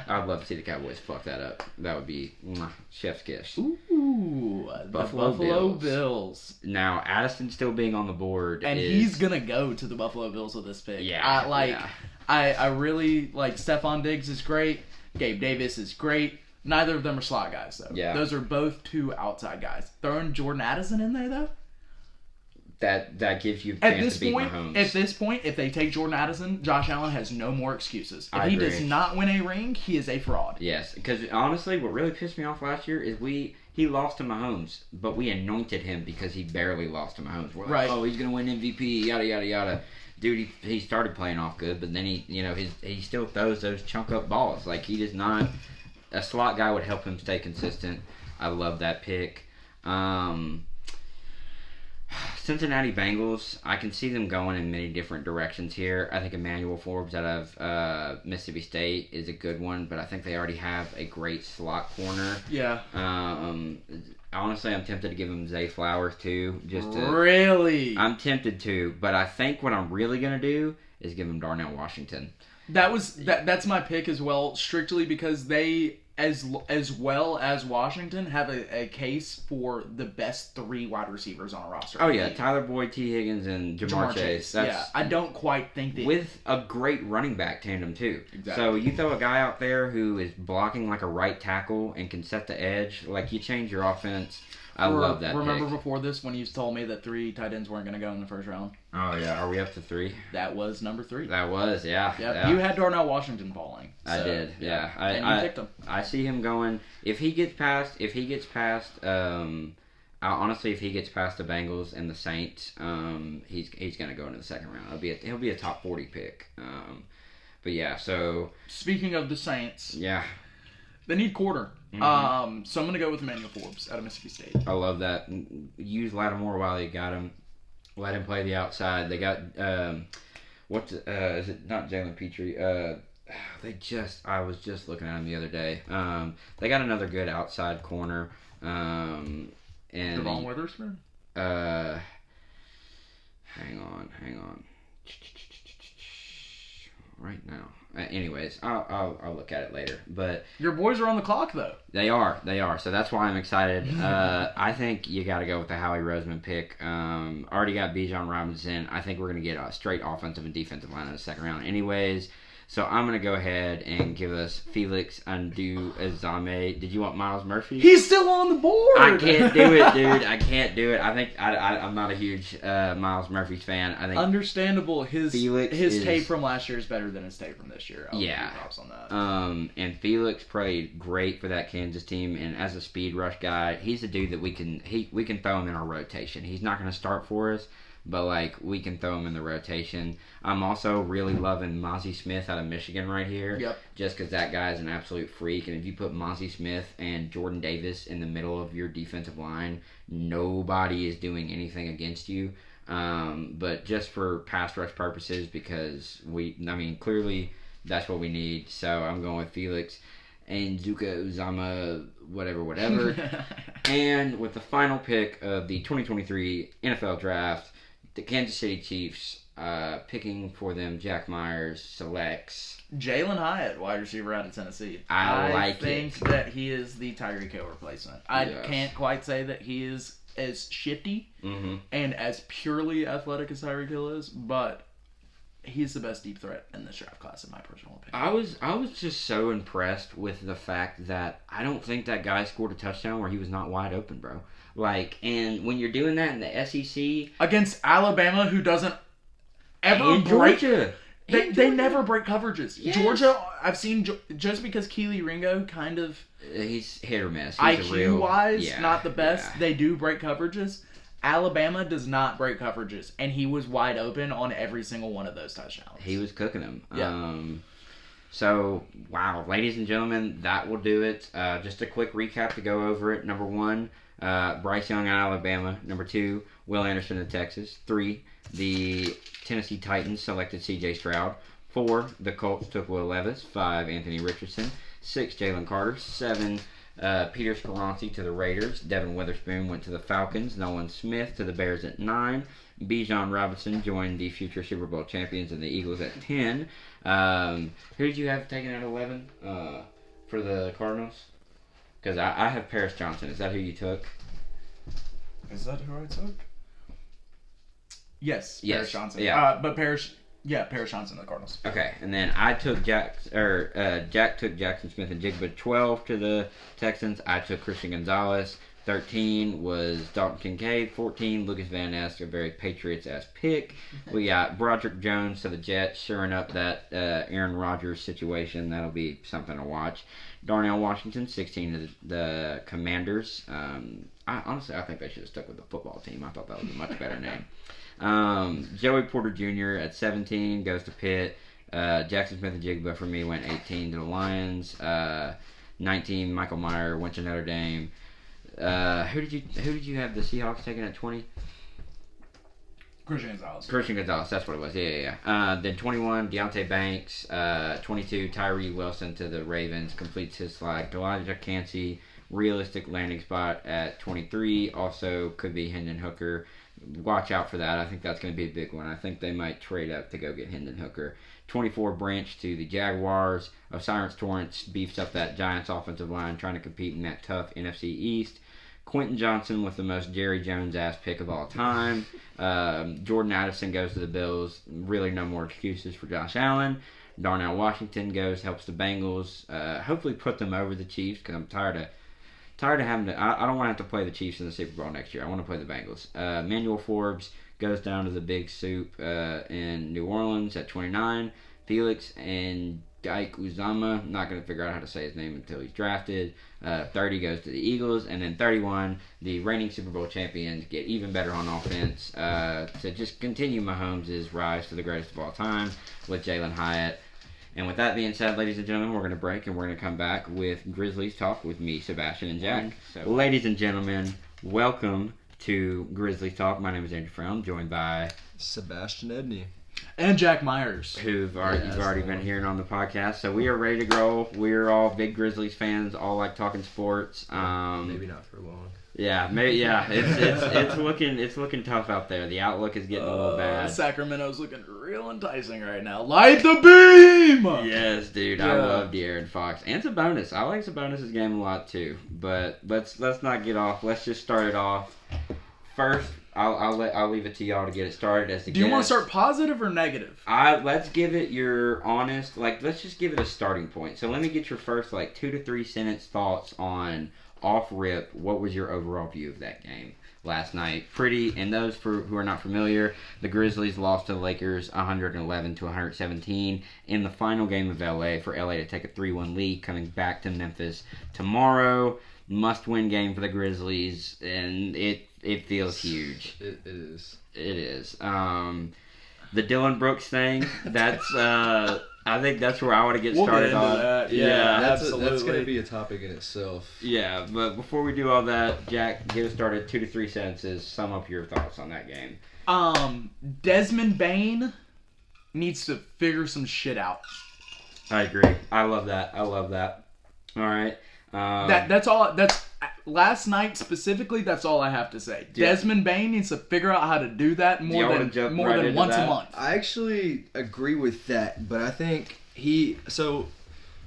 I'd love to see the Cowboys fuck that up. That would be chef's kiss. Ooh, the Buffalo Bills. Now Addison still being on the board, and he's gonna go to the Buffalo Bills with this pick. Yeah, I really like Stephon Diggs is great. Gabe Davis is great. Neither of them are slot guys, though. Yeah. Those are both two outside guys. Throwing Jordan Addison in there, though? That gives you a chance to beat Mahomes. At this point, if they take Jordan Addison, Josh Allen has no more excuses. If I he agree. does not win a ring, he is a fraud. Yes, because honestly, what really pissed me off last year is he lost to Mahomes, but we anointed him because he barely lost to Mahomes. We're like, right. Oh, he's going to win MVP, yada, yada, yada. Dude, he started playing off good, but then he still throws those chunk up balls. Like, he does not... A slot guy would help him stay consistent. I love that pick. Cincinnati Bengals, I can see them going in many different directions here. I think Emmanuel Forbes out of Mississippi State is a good one, but I think they already have a great slot corner. Yeah. Honestly, I'm tempted to give him Zay Flowers too. Really? I'm tempted to, but I think what I'm really going to do is give him Darnell Washington. That's my pick as well, strictly because they, as well as Washington, have a case for the best three wide receivers on a roster. Oh yeah, Tyler Boyd, T. Higgins, and Jamar Chase. I don't quite think that with a great running back tandem too. Exactly. So you throw a guy out there who is blocking like a right tackle and can set the edge, like you change your offense. I love that. Remember pick. Before this when you told me that 3 tight ends weren't going to go in the first round? Oh yeah, are we up to 3? That was number 3. That was, yeah. Yep. Yeah. You had Darnell Washington falling. I did, yeah. And you picked him. I see him going. If he gets past, honestly, if he gets past the Bengals and the Saints, he's gonna go into the second round. He'll be a top 40 pick. But yeah, so speaking of the Saints, yeah, they need quarter. Mm-hmm. So I'm gonna go with Emmanuel Forbes out of Mississippi State. I love that. Use Lattimore while you got him. Let him play the outside. They got is it not Jalen Petrie? I was just looking at him the other day. They got another good outside corner. And Devon Witherspoon? Hang on. Right now. Anyways, I'll look at it later. But your boys are on the clock, though. They are. So that's why I'm excited. I think you got to go with the Howie Roseman pick. Already got Bijan Robinson. I think we're going to get a straight offensive and defensive line in the second round. Anyways, So I'm going to go ahead and give us Felix Andu-Azame. Did you want Miles Murphy? He's still on the board. I can't do it, dude. I can't do it. I think I'm not a huge Miles Murphy fan. I think understandable. His Felix tape from last year is better than his tape from this year. I'll give you props on that. And Felix played great for that Kansas team, and as a speed rush guy, he's a dude that we can throw him in our rotation. He's not going to start for us, but like we can throw him in the rotation. I'm also really loving Mozzie Smith out of Michigan right here. Yep. Just because that guy is an absolute freak, and if you put Mozzie Smith and Jordan Davis in the middle of your defensive line, nobody is doing anything against you. But just for pass rush purposes, because clearly that's what we need. So I'm going with Felix and Zuka Uzama, whatever. And with the final pick of the 2023 NFL Draft, the Kansas City Chiefs, picking for them, Jack Myers selects Jalen Hyatt, wide receiver out of Tennessee. I think that he is the Tyreek Hill replacement. I can't quite say that he is as shifty and as purely athletic as Tyreek Hill is, but he's the best deep threat in this draft class, in my personal opinion. I was just so impressed with the fact that I don't think that guy scored a touchdown where he was not wide open, bro. Like, and when you're doing that in the SEC against Alabama, who doesn't ever break, Georgia. They never break coverages. Yes. Georgia, I've seen just because Keely Ringo kind of he's hit or miss. IQ-wise, not the best. Yeah. They do break coverages. Alabama does not break coverages, and he was wide open on every single one of those touchdowns. He was cooking them. Yeah. So, wow, ladies and gentlemen, that will do it. Just a quick recap to go over it. Number 1, Bryce Young out of Alabama. Number 2, Will Anderson of Texas. 3, the Tennessee Titans selected C.J. Stroud. 4, the Colts took Will Levis. 5, Anthony Richardson. 6, Jalen Carter. 7, Peter Skoronski to the Raiders. Devin Witherspoon went to the Falcons. Nolan Smith to the Bears at 9. Bijan Robinson joined the future Super Bowl champions and the Eagles at 10. Who did you have taken at 11 for the Cardinals? Because I have Paris Johnson. Is that who you took? Is that who I took? Yes, Paris Johnson. Yeah. But Paris Johnson of the Cardinals. Okay, and then I took Jack took Jackson Smith and Jigba 12 to the Texans. I took Christian Gonzalez. 13 was Dalton Kincaid. 14, Lucas Van Ness, a very Patriots-ass pick. We got Broderick Jones to the Jets, shoring up that Aaron Rodgers situation. That'll be something to watch. Darnell Washington, 16 to the Commanders. Honestly, I think they should have stuck with the football team. I thought that was a much better name. Joey Porter Jr. at 17 goes to Pitt. Jackson Smith and Jigba for me went 18 to the Lions. 19, Michael Mayer went to Notre Dame. Who did you have the Seahawks taking at 20? Christian Gonzalez. Christian Gonzalez, that's what it was. Yeah. Then 21, Deontay Banks. 22, Tyree Wilson to the Ravens completes his slide. Elijah Cansey, realistic landing spot at 23. Also could be Hendon Hooker. Watch out for that. I think that's going to be a big one. I think they might trade up to go get Hendon Hooker. 24, Branch to the Jaguars. Osiris Torrance beefs up that Giants offensive line, trying to compete in that tough NFC East. Quentin Johnson with the most Jerry Jones-ass pick of all time. Jordan Addison goes to the Bills. Really no more excuses for Josh Allen. Darnell Washington helps the Bengals. Hopefully put them over the Chiefs, because I'm tired of having to. I don't want to have to play the Chiefs in the Super Bowl next year. I want to play the Bengals. Manuel Forbes goes down to the Big Soup in New Orleans at 29. Felix and Dyke Uzama, not going to figure out how to say his name until he's drafted. 30 goes to the Eagles. And then 31, the reigning Super Bowl champions get even better on offense to just continue Mahomes' rise to the greatest of all time with Jalen Hyatt. And with that being said, ladies and gentlemen, we're going to break and we're going to come back with Grizzlies Talk with me, Sebastian, and Jack. So, ladies and gentlemen, welcome to Grizzlies Talk. My name is Andrew Frown, joined by Sebastian Edney. And Jack Myers. You've already been hearing on the podcast. So we are ready to go. We're all big Grizzlies fans, all like talking sports. Maybe not for long. Yeah, maybe. Yeah, it's looking tough out there. The outlook is getting a little bad. Sacramento's looking real enticing right now. Light the beam. Yes, dude. Yeah. I love De'Aaron Fox and Sabonis. I like Sabonis' game a lot too. But let's not get off. Let's just start it off. First, I'll leave it to y'all to get it started as the Do you want to start positive or negative? Let's give it your honest, let's just give it a starting point. So let me get your first 2 to 3 sentence thoughts on off rip. What was your overall view of that game last night? And those who are not familiar, the Grizzlies lost to the Lakers 111 to 117 in the final game of LA for LA to take a 3-1 lead coming back to Memphis tomorrow. Must-win game for the Grizzlies, and it feels huge. It is. It is. The Dylan Brooks thing, that's I think that's where I want to get started on. That. Yeah, absolutely. That's going to be a topic in itself. Yeah, but before we do all that, Jack, get us started. 2 to 3 sentences. Sum up your thoughts on that game. Desmond Bane needs to figure some shit out. I agree. I love that. All right. That's all. That's last night specifically. That's all I have to say. Yeah. Desmond Bane needs to figure out how to do that more than once a month. I actually agree with that, but I think So,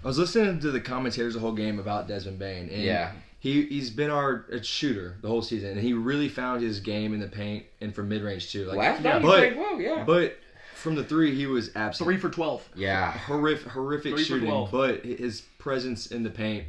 I was listening to the commentators the whole game about Desmond Bane, and he's been our shooter the whole season, and he really found his game in the paint and from mid range too. Last night he played well, yeah. But from the three, he was absolutely 3 for 12. Yeah, horrific shooting, but his presence in the paint.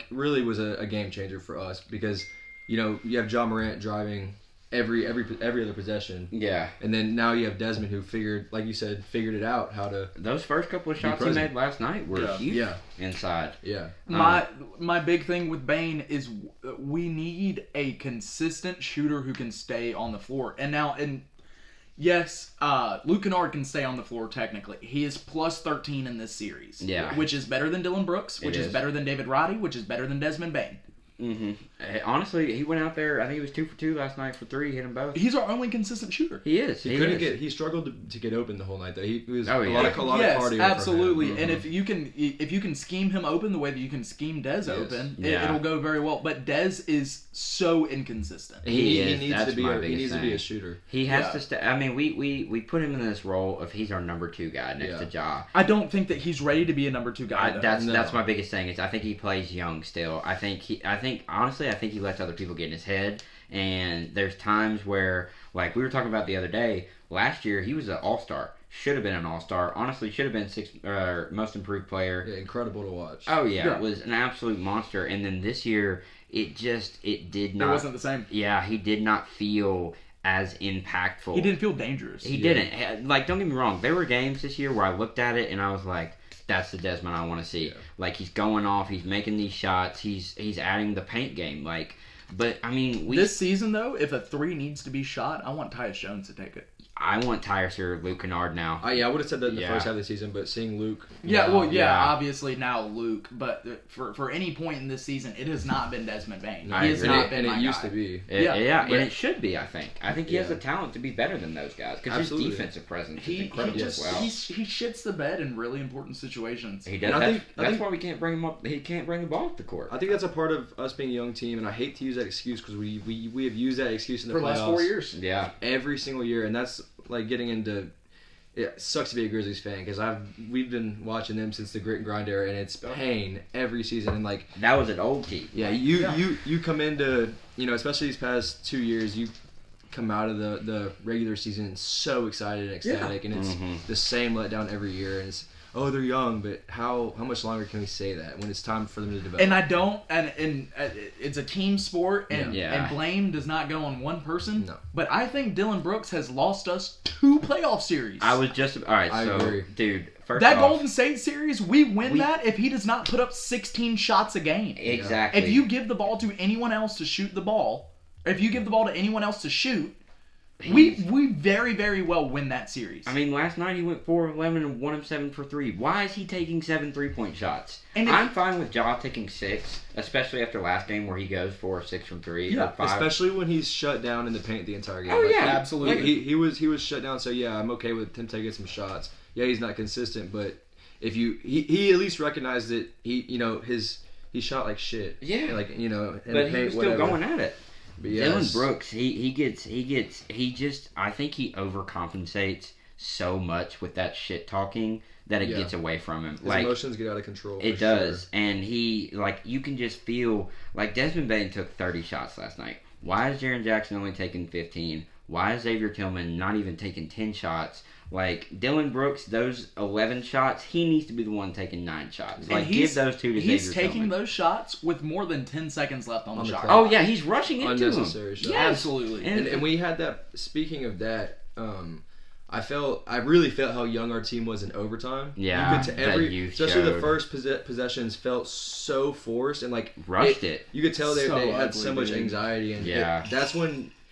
Really was a game changer for us because, you have Ja Morant driving every other possession. Yeah. And then now you have Desmond who figured it out how to. Those first couple of shots he made last night were huge inside. Yeah. My big thing with Bane is we need a consistent shooter who can stay on the floor. Yes, Luke Kennard can stay on the floor technically. He is plus 13 in this series. Yeah. Which is better than Dylan Brooks, which is better than David Roddy, which is better than Desmond Bane. Mm-hmm. Honestly, he went out there. I think he was 2 for 2 last night for 3. Hit them both. He's our only consistent shooter. He is. He struggled to get open the whole night though. He was a lot of cardio. Absolutely. For him. And if you can scheme him open the way that you can scheme Dez open, it'll go very well. But Dez is so inconsistent. He needs to be a shooter. He has to stay. I mean, we put him in this role of he's our number 2 guy next to Ja. I don't think that he's ready to be a number 2 guy. That's my biggest thing. Is I think he plays young still. I think he lets other people get in his head, and there's times where, like we were talking about the other day, last year he was an all-star. Should have been an all-star. Honestly, should have been most improved player. Yeah, incredible to watch. Oh yeah, it was an absolute monster. And then this year, it did not. It wasn't the same. Yeah, he did not feel as impactful. He didn't feel dangerous. He didn't. Don't get me wrong. There were games this year where I looked at it and I was like, that's the Desmond I want to see. Yeah. He's going off. He's making these shots. He's adding the paint game. But I mean, this season though, if a 3 needs to be shot, I want Tyus Jones to take it. I want Tyus or Luke Kennard now. I would have said that in the first half of the season, but seeing Luke. Obviously now Luke, but for any point in this season, it has not been Desmond Bane. He has not been my guy. And it used to be. And it should be. I think he has the talent to be better than those guys because his defensive presence is incredible as well. He shits the bed in really important situations. He does. That's why we can't bring him up. He can't bring the ball up the court. I think that's a part of us being a young team, and I hate to use that excuse because we have used that excuse in the playoffs for the last 4 years. Yeah, every single year, and that's. Getting into it sucks to be a Grizzlies fan because we've been watching them since the grit and grind era, and it's pain every season. And that was an old team. Yeah, you come into especially these past 2 years, you come out of the regular season so excited and ecstatic, and it's the same letdown every year. And it's they're young, but how much longer can we say that when it's time for them to develop? And I don't, and it's a team sport, and blame does not go on one person. No. But I think Dylan Brooks has lost us 2 playoff series. I was just all right. I agree. Dude, first that off, Golden State series, we win that if he does not put up 16 shots a game. Exactly. If you give the ball to anyone else to shoot the ball, if you give the ball to anyone else to shoot. We very, very well win that series. I mean, last night he went 4 of 11 and 1 of 7 for 3. Why is he taking 7 3-point shots? I'm fine with Ja taking 6, especially after last game where he goes 4 of 6 from 3. Yeah, 5. Especially when he's shut down in the paint the entire game. Oh yeah, absolutely. He was shut down. So yeah, I'm okay with him taking some shots. Yeah, he's not consistent, but if he at least recognized that he shot like shit. Yeah, in but the paint, he was still going at it. But yes. Dylan Brooks, I think he overcompensates so much with that shit talking that it gets away from him. His emotions get out of control. It does. And he, you can just feel, Desmond Bane took 30 shots last night. Why is Jaren Jackson only taking 15? Why is Xavier Tillman not even taking 10 shots? Like, Dylan Brooks, those 11 shots, he needs to be the one taking 9 shots. Like, give those 2 to Xavier Tillman. He's taking those shots with more than 10 seconds left on the shot clock. Oh, yeah, he's rushing into unnecessary them. Shots. Yes. Absolutely. And we had that, speaking of that, I really felt how young our team was in overtime. Yeah, especially the first possessions felt so forced and like rushed it. You could tell they had ugly, so much anxiety, and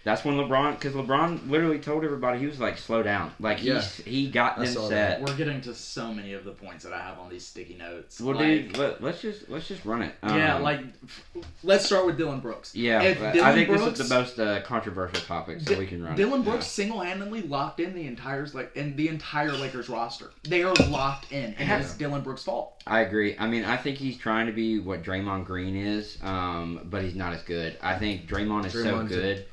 that's when LeBron, because LeBron literally told everybody, he was like, slow down. Like, he got them set. We're getting to so many of the points that I have on these sticky notes. Well, dude, let's just run it. Let's start with Dylan Brooks. Yeah, I think this is the most controversial topic, so we can run it. Dylan Brooks single-handedly locked in the entire Lakers roster. They are locked in, and it's Dylan Brooks' fault. I agree. I mean, I think he's trying to be what Draymond Green is, but he's not as good. I think Draymond is so good.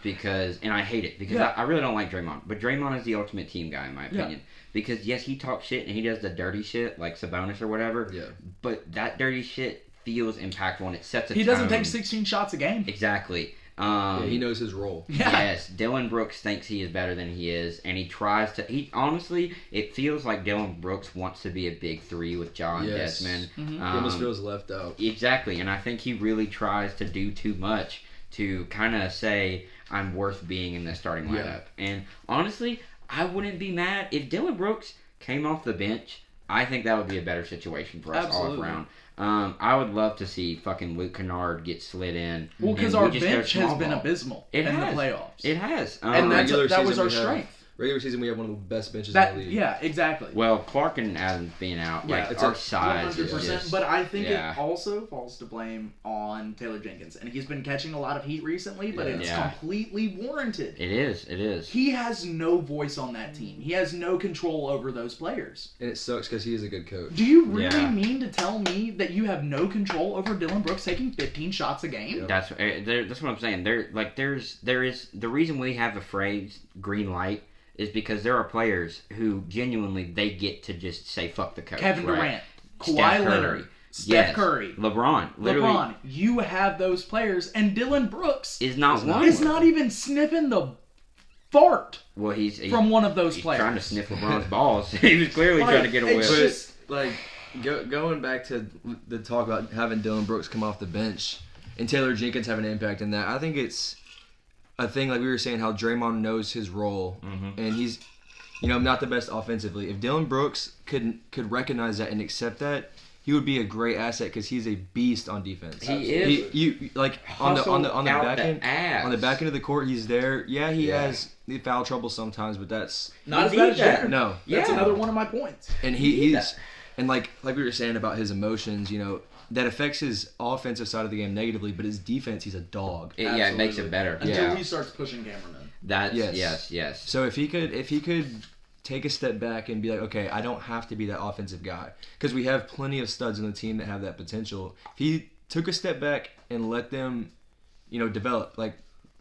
Because, and I hate it, because I really don't like Draymond. But Draymond is the ultimate team guy, in my opinion. Yeah. Because, yes, he talks shit, and he does the dirty shit, like Sabonis or whatever. Yeah. But that dirty shit feels impactful, and it sets a tone. He doesn't take 16 shots a game. Exactly. He knows his role. Yeah. Yes, Dylan Brooks thinks he is better than he is, and he tries to. Honestly, it feels like Dylan Brooks wants to be a big three with John Desmond. Mm-hmm. He almost feels left out. Exactly, and I think he really tries to do too much to kind of say, I'm worth being in the starting lineup. And honestly, I wouldn't be mad if Dylan Brooks came off the bench. I think that would be a better situation for us all around. I would love to see fucking Luke Kennard get slid in. Well, because our bench has been abysmal in the playoffs. It has. And that was our strength. Regular season, we have one of the best benches in the league. Yeah, exactly. Well, Clark and Adams being out, it's our size 100%, is just... But I think it also falls to blame on Taylor Jenkins. And he's been catching a lot of heat recently, but it's completely warranted. It is. He has no voice on that team. He has no control over those players. And it sucks because he is a good coach. Do you really mean to tell me that you have no control over Dylan Brooks taking 15 shots a game? Yep. That's what I'm saying. There is the reason we have the phrase green light is because there are players who genuinely they get to just say fuck the coach. Kevin Durant, Kawhi Leonard, Steph Curry, LeBron. You have those players, and Dylan Brooks is not even sniffing the fart. Well, he's from one of those players. Trying to sniff LeBron's balls. He was clearly trying to get away with it. Going back to the talk about having Dylan Brooks come off the bench and Taylor Jenkins have an impact in that, I think it's a thing like we were saying how Draymond knows his role, and he's, not the best offensively. If Dylan Brooks could recognize that and accept that, he would be a great asset because he's a beast on defense. He is. On the back end of the court, he's there. Yeah, he has the foul trouble sometimes, but that's not as bad as Jaren. No, that's another one of my points. And he's and like we were saying about his emotions, that affects his offensive side of the game negatively, but his defense, he's a dog. It makes it better. Until he starts pushing cameramen. Yes. So if he could take a step back and be like, okay, I don't have to be that offensive guy. Because we have plenty of studs on the team that have that potential. If he took a step back and let them, develop, like,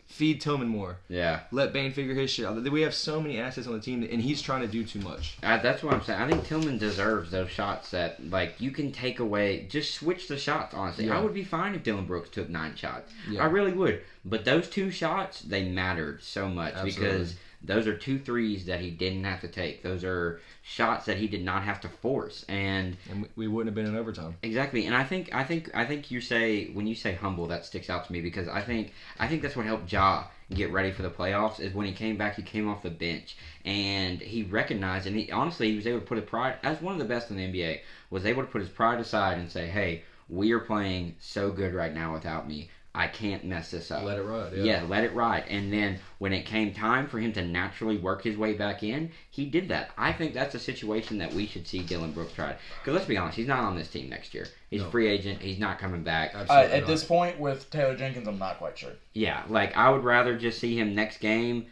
feed Tillman more. Yeah. Let Bane figure his shit out. We have so many assets on the team, and he's trying to do too much. That's what I'm saying. I think Tillman deserves those shots that, you can take away. Just switch the shots, honestly. Yeah. I would be fine if Dylan Brooks took 9 shots. Yeah. I really would. But those 2 shots, they mattered so much. Absolutely. Because those are 2 threes that he didn't have to take. Those are shots that he did not have to force. And we wouldn't have been in overtime. Exactly. And I think you say, when you say humble, that sticks out to me because I think that's what helped Ja get ready for the playoffs is when he came back, he came off the bench and he recognized, and he was able to put his pride, as one of the best in the NBA, was able to put his pride aside and say, hey, we are playing so good right now without me. I can't mess this up. Let it ride. Yeah, let it ride. And then when it came time for him to naturally work his way back in, he did that. I think that's a situation that we should see Dylan Brooks try. Because let's be honest, he's not on this team next year. He's a free agent. He's not coming back. At this point, with Taylor Jenkins, I'm not quite sure. Yeah, I would rather just see him next game.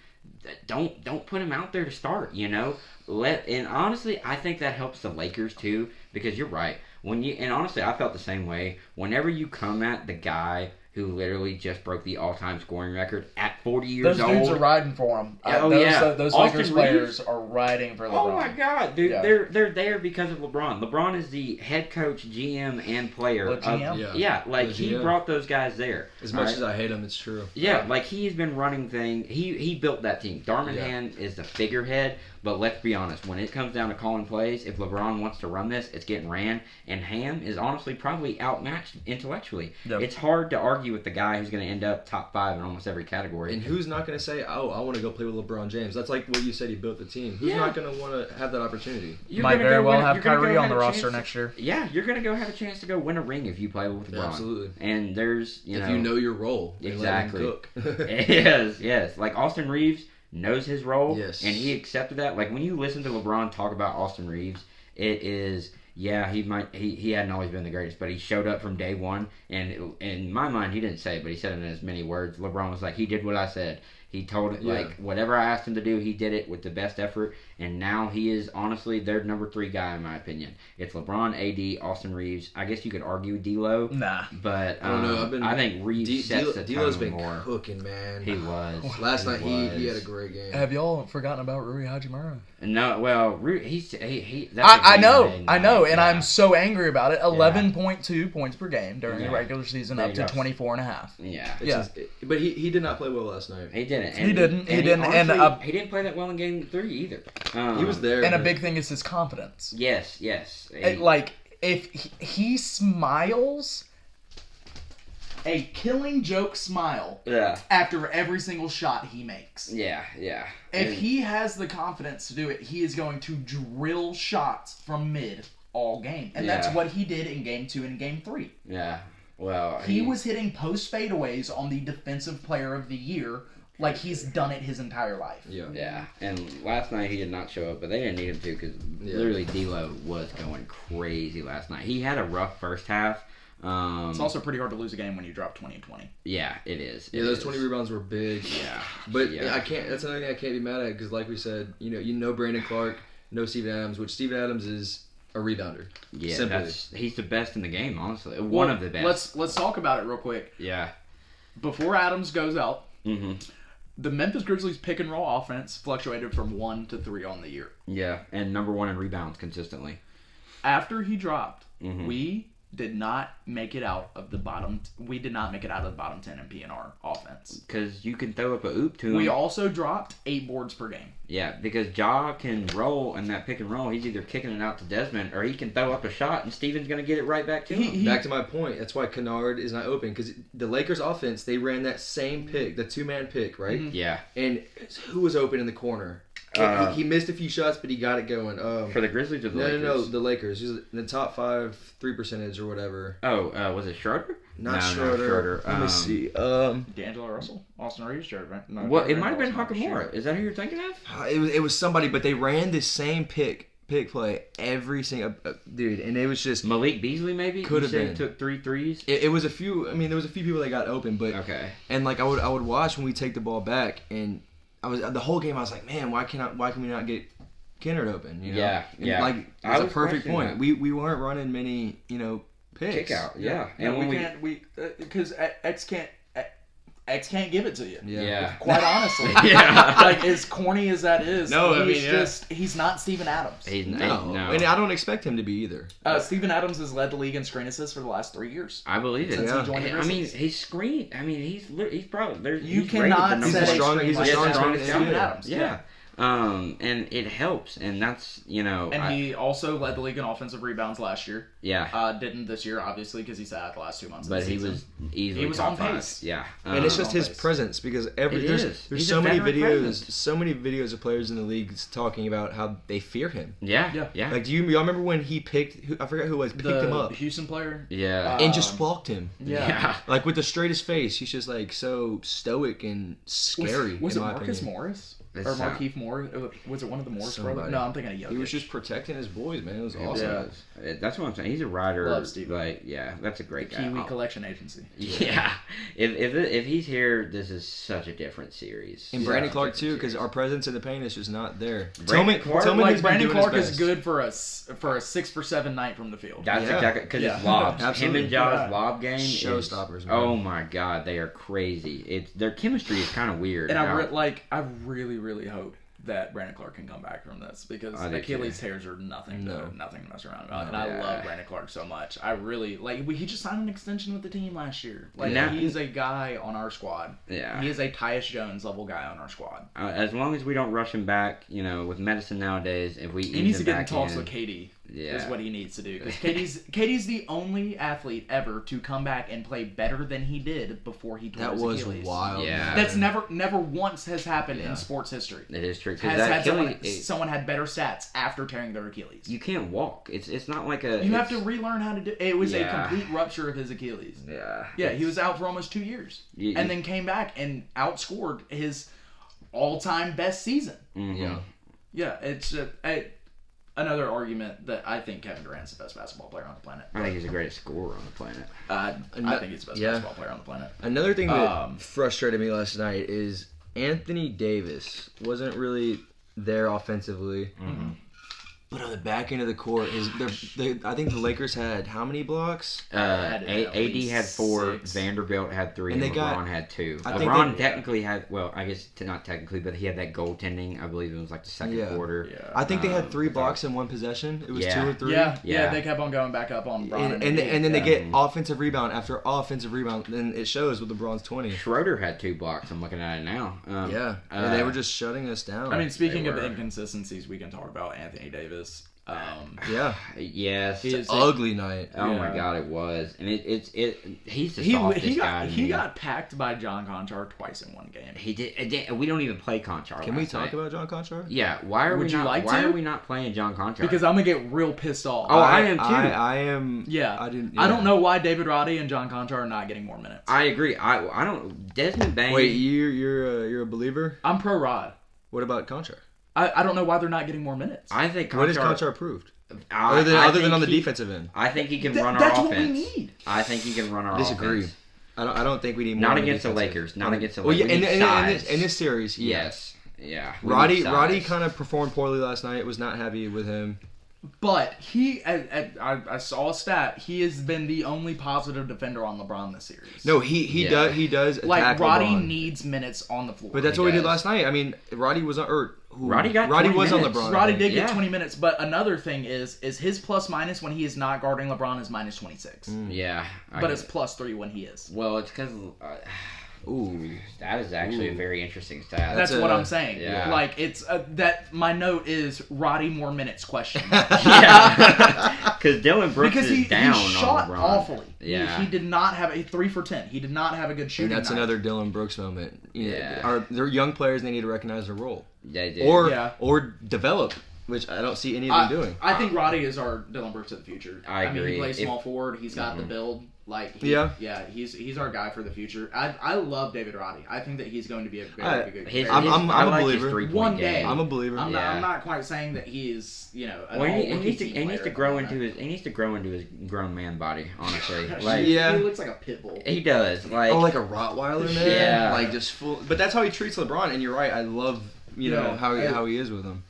Don't put him out there to start, And honestly, I think that helps the Lakers too, because you're right. And honestly, I felt the same way. Whenever you come at the guy who literally just broke the all-time scoring record at 40 years Those old. dudes are riding for him. Those Austin Lakers players are riding for LeBron. Oh my God, dude! Yeah. They're there because of LeBron. LeBron is the head coach, GM, and player. GM? He brought those guys there. As much as I hate him, it's true. Yeah, like he's been running things. He built that team. Darvin Ham is the figurehead, but let's be honest. When it comes down to calling plays, if LeBron wants to run this, it's getting ran. And Ham is honestly probably outmatched intellectually. Yep. It's hard to argue with the guy who's going to end up top 5 in almost every category. And who's not going to say, "Oh, I want to go play with LeBron James"? That's like what you said. He built the team. Who's not going to want to have that opportunity? Might very well have Kyrie on the roster next year. Yeah, you're going to go have a chance to go win a ring if you play with LeBron. Absolutely. And there's, if you know your role. Exactly. Cook. Yes. Like Austin Reeves knows his role. Yes. And he accepted that. Like when you listen to LeBron talk about Austin Reeves, it is, he hadn't always been the greatest, but he showed up from day one. And in my mind, he didn't say it, but he said it in as many words. LeBron was like, he did what I said. He told it, like, whatever I asked him to do, he did it with the best effort. And now he is, honestly, their number 3 guy, in my opinion. It's LeBron, AD, Austin Reeves. I guess you could argue D'Lo. Nah. But I don't know. I think Reeves sets the D'Lo's tone been more. cooking, man. He was. Last night, he had a great game. Have y'all forgotten about Rui Hachimura? No, well, that's I know, and yeah. I'm so angry about it. 11.2 points per game during the regular season, There up you to go. 24.5. Yeah. But he did not play well last night. He didn't. He didn't. Honestly, he didn't play that well in game 3 either. He was there. And a big thing is his confidence. Yes. If he smiles, a killing joke smile after every single shot he makes. Yeah. If he has the confidence to do it, he is going to drill shots from mid all game. And that's what he did in game 2 and game 3. Yeah. Well, he was hitting post fadeaways on the defensive player of the year like he's done it his entire life. Yeah. And last night he did not show up, but they didn't need him to because literally D'Lo was going crazy last night. He had a rough first half. It's also pretty hard to lose a game when you drop 20 and 20. Yeah, it is. Those 20 rebounds were big. Yeah. But I can't. That's another thing I can't be mad at because, like we said, you know Brandon Clark, no Steven Adams, which Steven Adams is a rebounder. Yeah, he's the best in the game, honestly. One of the best. Let's talk about it real quick. Yeah. Before Adams goes out, Mm-hmm. the Memphis Grizzlies pick and roll offense fluctuated from 1 to 3 on the year. Yeah, and number 1 in rebounds consistently. After he dropped, we did not make it out of the bottom. We did not make it out of the bottom 10 in PNR offense. Because you can throw up a oop to him. We also dropped 8 boards per game. Yeah, because Ja can roll in that pick and roll. He's either kicking it out to Desmond or he can throw up a shot and Steven's going to get it right back to him. Back to my point. That's why Kennard is not open because the Lakers offense, they ran that same pick, the 2-man pick, right? Mm-hmm. Yeah. And who was open in the corner? He missed a few shots, but he got it going. For the Grizzlies or the Lakers? No, the Lakers. He's in the top 5 3% or whatever. Oh, was it Schroeder? Not Schroeder. Let me see. D'Angelo Russell? Austin Reeves? Schroeder? No, well, it might have been Hachimura. Is that who you're thinking of? It was somebody, but they ran this same pick play every single dude, and it was just Malik Beasley maybe. Could have been. He took 3 threes. It was a few. I mean, there was a few people that got open, but okay. And like I would watch when we take the ball back, and I was the whole game. I was like, man, why can we not get Kennard open? You know? Yeah. Like it's a perfect point. We weren't running many picks. Kick out. Yeah. And we can't because X can't give it to you. Yeah. Quite honestly. Yeah. Like as corny as that is, he's not Steven Adams. No. And I don't expect him to be either. Steven Adams has led the league in screen assists for the last 3 years. I believe it. Since he joined the I mean, Grizzlies. he's screen. I mean, he's probably you cannot He's set the a screen he's the like strongest Steven guy. Adams. Yeah. And it helps, and that's And he also led the league in offensive rebounds last year. Yeah. Didn't this year, obviously, because he sat out the last 2 months. But of the he season. was easily He was top on 5. pace. Yeah. And it's just his pace. presence because He's there's a so many veteran videos, presence. so many videos of players in the league talking about how they fear him. Yeah. Like, do y'all remember when he I forgot who it was, picked him up Houston player. Yeah. and just walked him. Yeah. Like with the straightest face, he's just like so stoic and scary. Was in it my Marcus opinion. Morris? or Markieff Moore. Was it one of the Morris brothers? No, I'm thinking of Jokic. He was just protecting his boys, man. It was It awesome. was. That's what I'm saying. He's a rider. Love Steve. Like, yeah, that's a great guy. Kiwi Collection Agency. Yeah. If he's here, this is such a different series. And Brandon Clark too, because our presence in the paint is just not there. Brandon Clark, Tillman Like has been Brandon doing his Clark is best. good for a 6-for-7 night from the field. That's Yeah. exactly because Yeah. it's lobs. Absolutely. Him and Ja's Yeah. lob game Showstoppers, man. Oh my god, they are crazy. Their chemistry is kind of weird. And I really, really hope that Brandon Clark can come back from this because I do Achilles tears are nothing to mess around about. And I love Brandon Clark so much. I really he just signed an extension with the team last year. Like he's a guy on our squad. Yeah. He is a Tyus Jones level guy on our squad. As long as we don't rush him back, with medicine nowadays, if we He needs to get in back talks with KD. Is what he needs to do because KD's the only athlete ever to come back and play better than he did before he tore his Achilles. That was wild. Yeah. That's never once has happened in sports history. It is true. Has had someone had better stats after tearing their Achilles. You can't walk. It's not like a. You have to relearn how to do. It was a complete rupture of his Achilles. Yeah. Yeah, he was out for almost 2 years, and then came back and outscored his all-time best season. Mm-hmm. Yeah, it's another argument that I think Kevin Durant's the best basketball player on the planet. I think he's the greatest scorer on the planet. I think he's the best basketball player on the planet. Another thing that frustrated me last night is Anthony Davis wasn't really there offensively. Mm-hmm. But on the back end of the court, I think the Lakers had how many blocks? AD had 4, 6. Vanderbilt had 3, and LeBron had 2. LeBron technically had, I guess not technically, but he had that goaltending. I believe it was like the second quarter. Yeah. I think they had 3 blocks in one possession. It was 2 or 3. Yeah, they kept on going back up on LeBron. And then they get offensive rebound after offensive rebound. Then it shows with LeBron's 20. Schroeder had 2 blocks. I'm looking at it now. And they were just shutting us down. I mean, speaking of inconsistencies, we can talk about Anthony Davis. Yes, it's an ugly night. Oh my god, it was, and he's the softest guy. He got packed by John Conchar twice in one game. He did. We don't even play Conchar. Can we talk about John Conchar? Yeah. Why are we not playing John Conchar? Because I'm gonna get real pissed off. Oh, I am too. I am. Yeah. I don't know why David Roddy and John Conchar are not getting more minutes. I agree. I don't. Desmond Bain. Wait, you're a believer? I'm pro Rod. What about Conchar? I don't know why they're not getting more minutes. I think Conchar. What has Conchar proved? Other than on the defensive end. I think he can run our offense. That's what we need. I think he can run our Disagree. offense. I don't think we need more. Not against the Lakers. Not against the Well, Lakers. in this series, yes. Yeah. Roddy kind of performed poorly last night. Was not happy with him. But I saw a stat. He has been the only positive defender on LeBron this series. No, he does attack like Roddy LeBron. Needs minutes on the floor. But that's what we did last night. I mean, Roddy was Roddy was on minutes. LeBron. Roddy did get 20 minutes. But another thing is his plus minus when he is not guarding LeBron is minus 26. Yeah, but it's plus 3 when he is. Well, it's because. That is actually a very interesting stat. That's what I'm saying. Yeah. Like it's that my note is Roddy more minutes question. Yeah, because Dylan Brooks is down he shot on LeBron. awfully. Yeah, he did not have a 3 for 10. He did not have a good shooting. And that's night. another Dylan Brooks moment. They're young players. And they need to recognize their role. They do. Or develop, which I don't see any of them doing. I think Roddy is our Dylan Brooks of the future. I agree. mean, he plays small forward. He's got the build. He's our guy for the future. I love David Roddy. I think that he's going to be a very good. I'm a believer. One day, I'm a believer. I'm not quite saying that he is. He needs to grow into his grown man body. Honestly, he looks like a pit bull. He does. Like like a Rottweiler, man. Yeah, like just full. But that's how he treats LeBron, and you're right. I love how he is with him.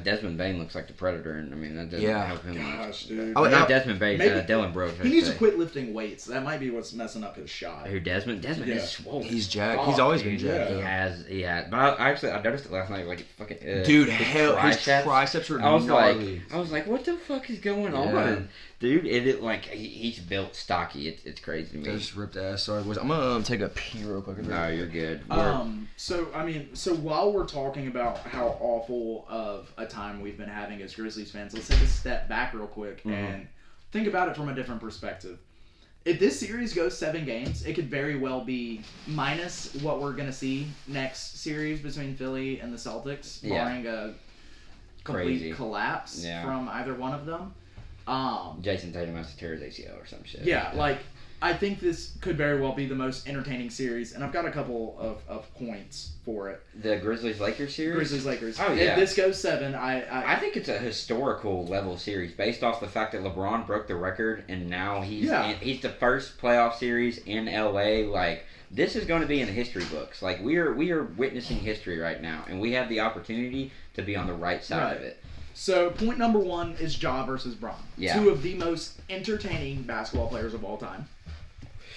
Desmond Bain looks like the Predator, and I mean that doesn't help him much. Dude. Not Desmond Bain, Dylan Brooks. He needs to quit lifting weights. That might be what's messing up his shot. Who Desmond? Desmond is swole. He's jacked. He's always been jacked. He has. But I noticed it last night. Like fucking dude, his triceps were gnarly. I was like, what the fuck is going on? Dude, he's built stocky. It's crazy to me. Just ripped ass. Sorry, boys. I'm gonna take a pee real quick. No, you're good. So while we're talking about how awful of a time we've been having as Grizzlies fans, let's take a step back real quick and think about it from a different perspective. If this series goes 7 games, it could very well be minus what we're gonna see next series between Philly and the Celtics, barring a complete collapse from either one of them. Jason Tatum has to tear his ACL or some shit. Yeah, like I think this could very well be the most entertaining series, and I've got a couple of points for it. The Grizzlies-Lakers series? Grizzlies-Lakers. Oh, yeah. If this goes 7, I think it's a historical level series based off the fact that LeBron broke the record, and now he's the first playoff series in LA. Like, this is going to be in the history books. Like, we are witnessing history right now, and we have the opportunity to be on the right side of it. So, point number 1 is Ja versus Bron. Yeah. 2 of the most entertaining basketball players of all time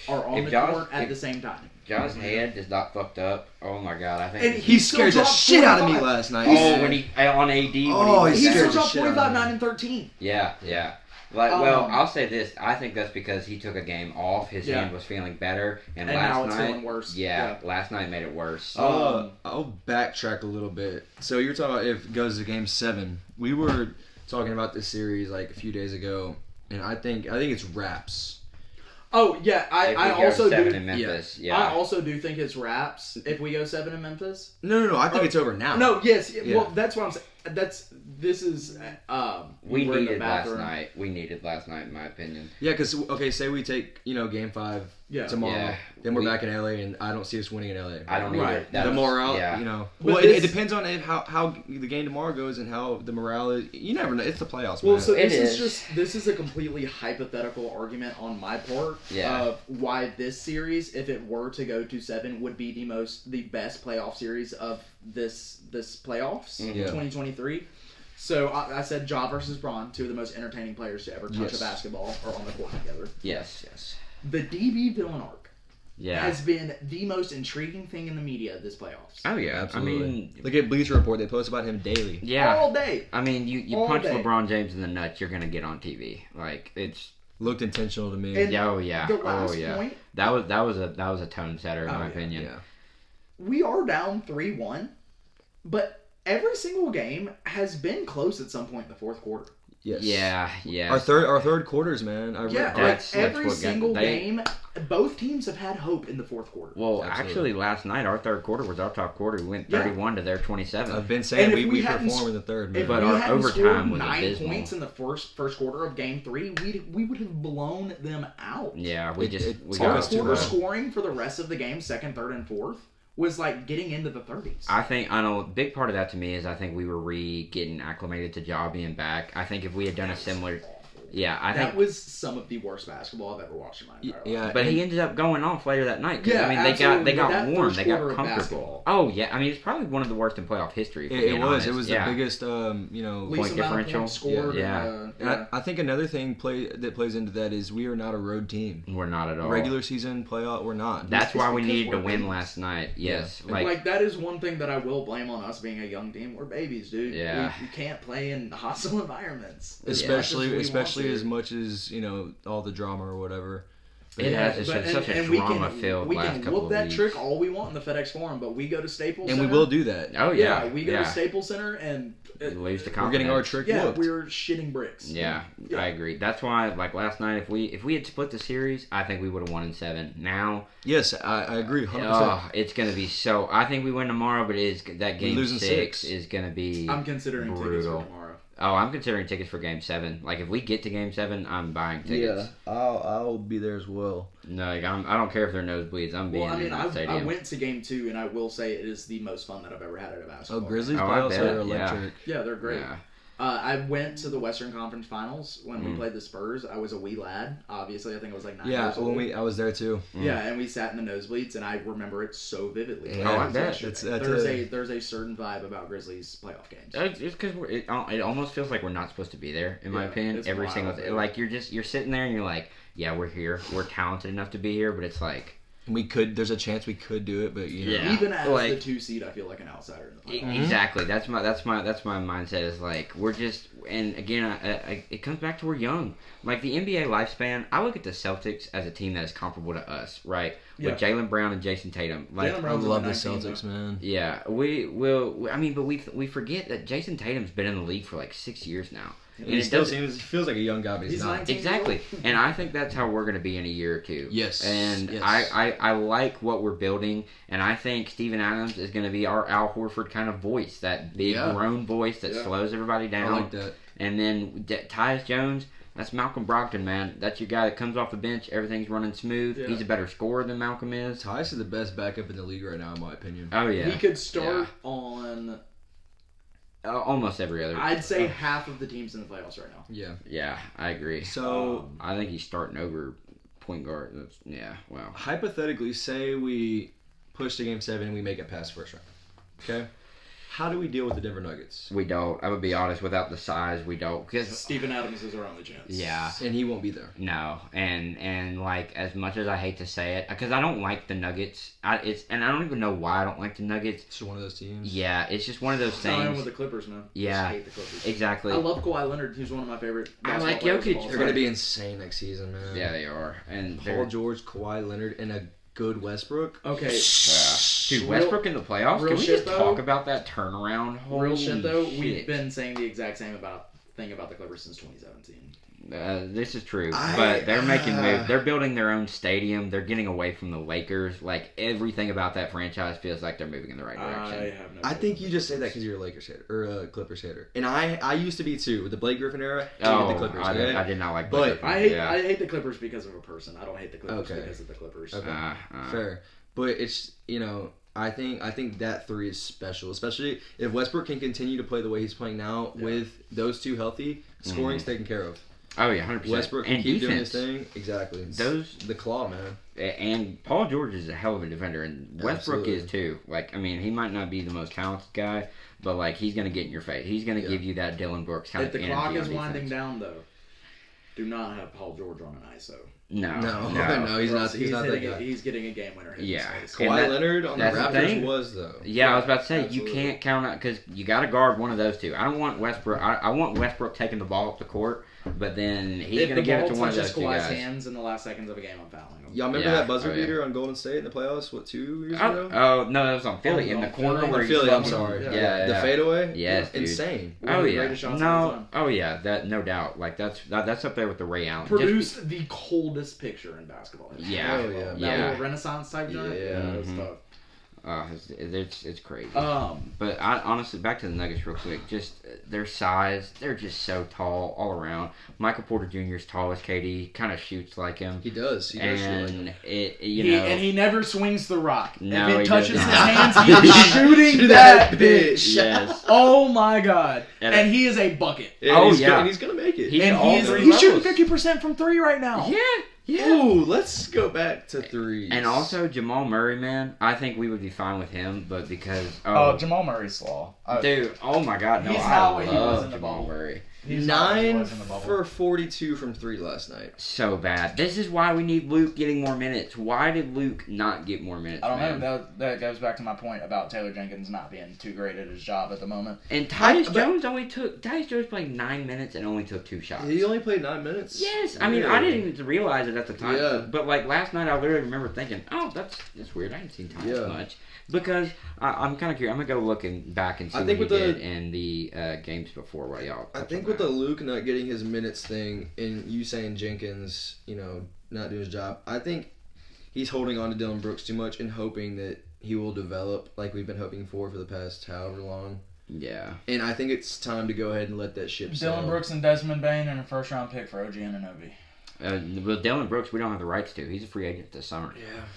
are on the court at the same time. Ja's head is not fucked up. Oh my god, I think And he scared the shit out of me last night. when he on AD. He still dropped 45, 9, and 13. Yeah. Like, well, I'll say this. I think that's because he took a game off. His hand was feeling better, and last now it's night, feeling worse. Yeah, last night made it worse. I'll backtrack a little bit. So you're talking about if it goes to Game 7. We were talking about this series like a few days ago, and I think it's wraps. Oh yeah, I also do. In Memphis, yeah. I also do think it's wraps if we go 7 in Memphis. No. I think it's over now. No, yes. Yeah. Well, that's what I'm saying. This is. We needed last night. We needed last night, in my opinion. Yeah, because say we take Game 5 tomorrow, then we're back in LA, and I don't see us winning in LA. I don't either. The morale, Well, it depends on how the game tomorrow goes and how the morale is. You never know. It's the playoffs. Well, man. so this is a completely hypothetical argument on my part of why this series, if it were to go to 7, would be the best playoff series of this playoffs 2023. So I said Ja versus Bron, 2 of the most entertaining players to ever touch a basketball or on the court together. Yes. The DB villain arc Yeah. has been the most intriguing thing in the media this playoffs. Oh, yeah. Absolutely. I mean, look at Bleacher Report. They post about him daily. Yeah. All day. I mean, you punch LeBron James in the nuts, you're going to get on TV. Like, it's... Looked intentional to me. And oh, yeah. The last point... That was a tone setter, in my opinion. Yeah. We are down 3-1, but every single game has been close at some point in the fourth quarter. Yes. Yeah. Our third quarters, man. Every single game, both teams have had hope in the fourth quarter. Well, actually, last night our third quarter was our top quarter. We went 31 to their 27. I've been saying we perform in the third, man. But our overtime was 9 points in the first quarter of Game 3, we would have blown them out. Yeah, we got quarter scoring for the rest of the game, second, third, and fourth, was like getting into the 30s. I know a big part of that to me is I think we were getting acclimated to Ja being back. I think if we had done a similar... Yeah, I think... That was some of the worst basketball I've ever watched in my entire life. Yeah, but he ended up going off later that night. Yeah, I mean, they got warm. They got comfortable. Oh, yeah. I mean, it's probably one of the worst in playoff history. It was. It was the biggest, point differential. Scored, And I think another thing that plays into that is we are not a road team. We're not at all. Regular season, playoff, we're not. That's why we needed to win last night. Yes. Yeah. Like, that is one thing that I will blame on us being a young team. We're babies, dude. Yeah. We can't play in hostile environments. Especially as much as all the drama or whatever. It has been such a drama-filled last couple of weeks. We can whoop that trick all we want in the FedEx Forum, but we go to Staples Center. And we will do that. Oh, yeah. We go to Staples Center and... lose the confidence. We're getting our trick whooped. We're shitting bricks. Yeah, I agree. That's why, like last night, if we had split the series, I think we would have won in 7. Now... Yes, I agree, 100%. Oh, it's going to be so... I think we win tomorrow, but that game 6 is going to be I'm considering brutal. Tickets for tomorrow. Oh, I'm considering tickets for Game 7. Like, if we get to Game 7, I'm buying tickets. Yeah, I'll be there as well. No, like, I don't care if they're nosebleeds. I'm being in that stadium. I went to Game 2, and I will say it is the most fun that I've ever had at a basketball. Grizzlies playoffs are electric. Yeah, they're great. Yeah. I went to the Western Conference Finals when we played the Spurs. I was a wee lad, obviously. I think I was like 9 years old. I was there too. Yeah, and we sat in the nosebleeds, and I remember it so vividly. Yeah, I bet. There's a certain vibe about Grizzlies playoff games. It's because it almost feels like we're not supposed to be there, in my opinion. Every single day. Like, you're sitting there, and you're like, yeah, we're here. We're talented enough to be here, but it's like... There's a chance we could do it, but even as the 2 seed, I feel like an outsider in the playoffs. Exactly. That's my mindset. Is like we're just, and again, it comes back to we're young. Like the NBA lifespan, I look at the Celtics as a team that is comparable to us, right? With Jaylen Brown and Jason Tatum. Like I love the Celtics, man. Yeah, we will. I mean, but we forget that Jason Tatum's been in the league for like 6 years now. And he feels like a young guy, but he's not. Exactly. And I think that's how we're going to be in a year or two. Yes. And I like what we're building, and I think Steven Adams is going to be our Al Horford kind of voice, that big grown voice that slows everybody down. I like that. And then Tyus Jones, That's Malcolm Brogdon, man. That's your guy that comes off the bench. Everything's running smooth. Yeah. He's a better scorer than Malcolm is. Tyus is the best backup in the league right now, in my opinion. Oh, yeah. He could start on, almost every other. I'd say, half of the teams in the playoffs right now. Yeah. Yeah, I agree. So, I think he's starting over point guard. Wow. hypothetically, say we push to Game 7 and we make it past first round. Okay? How do we deal with the Denver Nuggets? We don't. I would be honest. Without the size, we don't. Because Steven Adams is our only chance. yeah, And he won't be there. no, and like as much as I hate to say it, because I don't like the Nuggets. And I don't even know why I don't like the Nuggets. It's just one of those teams. Yeah, it's just one of those Same things. with the Clippers, man. Yeah. I hate the Clippers. Exactly. I love Kawhi Leonard. He's one of my favorite. I like basketball players of Jokic. all They're time. going to be insane next season, man. Yeah, they are. And Paul they're George, Kawhi Leonard, and a good Westbrook. Okay. dude, Westbrook in the playoffs. real Can we shit, just though? talk about that turnaround? Real shit though, Holy we've shit. been saying the exact same thing about the Clippers since 2017. This is true, but they're making moves. They're building their own stadium. They're getting away from the Lakers. Like everything about that franchise feels like they're moving in the right direction. have no. I think you just say that because you're a Lakers hater or a Clippers hater, and I used to be too with the Blake Griffin era. Hated the Clippers, okay? I did not like. But Blake I Griffin, hate I hate the Clippers because of a person. I don't hate the Clippers Okay. because of the Clippers. Okay. Fair, but it's I think that three is special, especially if Westbrook can continue to play the way he's playing now with those two healthy. Scoring's taken care of. Oh yeah, 100%. Westbrook can and keep defense. doing his thing. Exactly. Those the claw, man. And Paul George is a hell of a defender, and Westbrook Absolutely. is too. Like, I mean, he might not be the most talented guy, but like he's gonna get in your face. He's gonna give you that Dylan Brooks kind If of the energy clock is on winding defense. down though, do not have Paul George on an ISO. No, He's not that hitting guy. He's getting a game winner. hit in Yeah. his face. And Kawhi Leonard on the that's the Raptors thing. was though. Yeah, I was about to say Absolutely. you can't count out because you got to guard one of those two. I don't want Westbrook. I want Westbrook taking the ball up the court, but then he's If going the to give ball it to one of touches those two Kawhi's guys. hands in the last seconds of a game, I'm fouling him. Y'all remember Yeah. that buzzer Oh, yeah. beater on Golden State in the playoffs? What, 2 years Oh, ago? oh no, that was on Philly Oh, in the on corner Philly. where Philly, he I'm fucking- sorry. Yeah, The fadeaway? Yes, dude. Insane. One Oh of the yeah, greatest shots of all no, time. oh yeah, that no doubt. Like that's up there with the Ray Allen. Just Produced the coldest picture in basketball. Yeah. Oh, yeah. That Yeah. little Renaissance type joint. Yeah. Yeah, it was Mhm. tough. it's crazy. But I honestly, back to the Nuggets real quick. Just their size, they're just so tall all around. Michael Porter Jr. is tall as KD, kind of shoots like him. He does. He does. And Shoot he never swings the rock. No, if he it touches does his not. hands, he's shooting that bitch. Yes. Oh my god! And- And he is a bucket. And Oh, he's yeah. and he's gonna make it. He- And all he's three shooting levels. 50% from three right now. Yeah. Ooh, let's go back to threes. And also Jamal Murray, man. I think we would be fine with him, but because Jamal Murray's slaw. dude, oh my God, no, He's I not what he was love in the Jamal bubble. Murray. He's not what he 9 was in the bubble. for 42 from 3 last night. So bad. This is why we need Luke getting more minutes. Why did Luke not get more minutes? I don't man? know. That goes back to my point about Taylor Jenkins not being too great at his job at the moment. And Tyus Jones played 9 minutes and only took 2 shots. He only played 9 minutes. Yes, I mean I didn't even realize it at the time. Yeah. But like last night, I literally remember thinking, "Oh, that's weird. I haven't seen Tyus Yeah. much." Because I'm kind of curious. I'm gonna go looking back and see I what think he with the- did in the games before. While y'all, I touch think on with that. the Luke not getting his minutes thing and you saying Jenkins, not doing his job, I think he's holding on to Dylan Brooks too much and hoping that he will develop like we've been hoping for the past however long. Yeah. And I think it's time to go ahead and let that ship sail. Dylan Brooks and Desmond Bain and a first round pick for OG Anunoby. With Dylan Brooks, we don't have the rights to. He's a free agent this summer.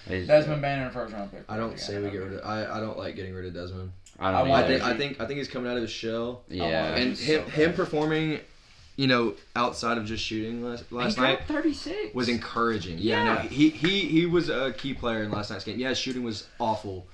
Yeah. Desmond Bain and a first round pick. I don't say we get rid of. I don't like getting rid of Desmond. I don't I either. want I think he's coming out of his shell. Yeah. And He's him so him bad. performing, outside of just shooting last he night dropped 36. was encouraging. Yeah. No, he was a key player in last night's game. Yeah, his shooting was awful,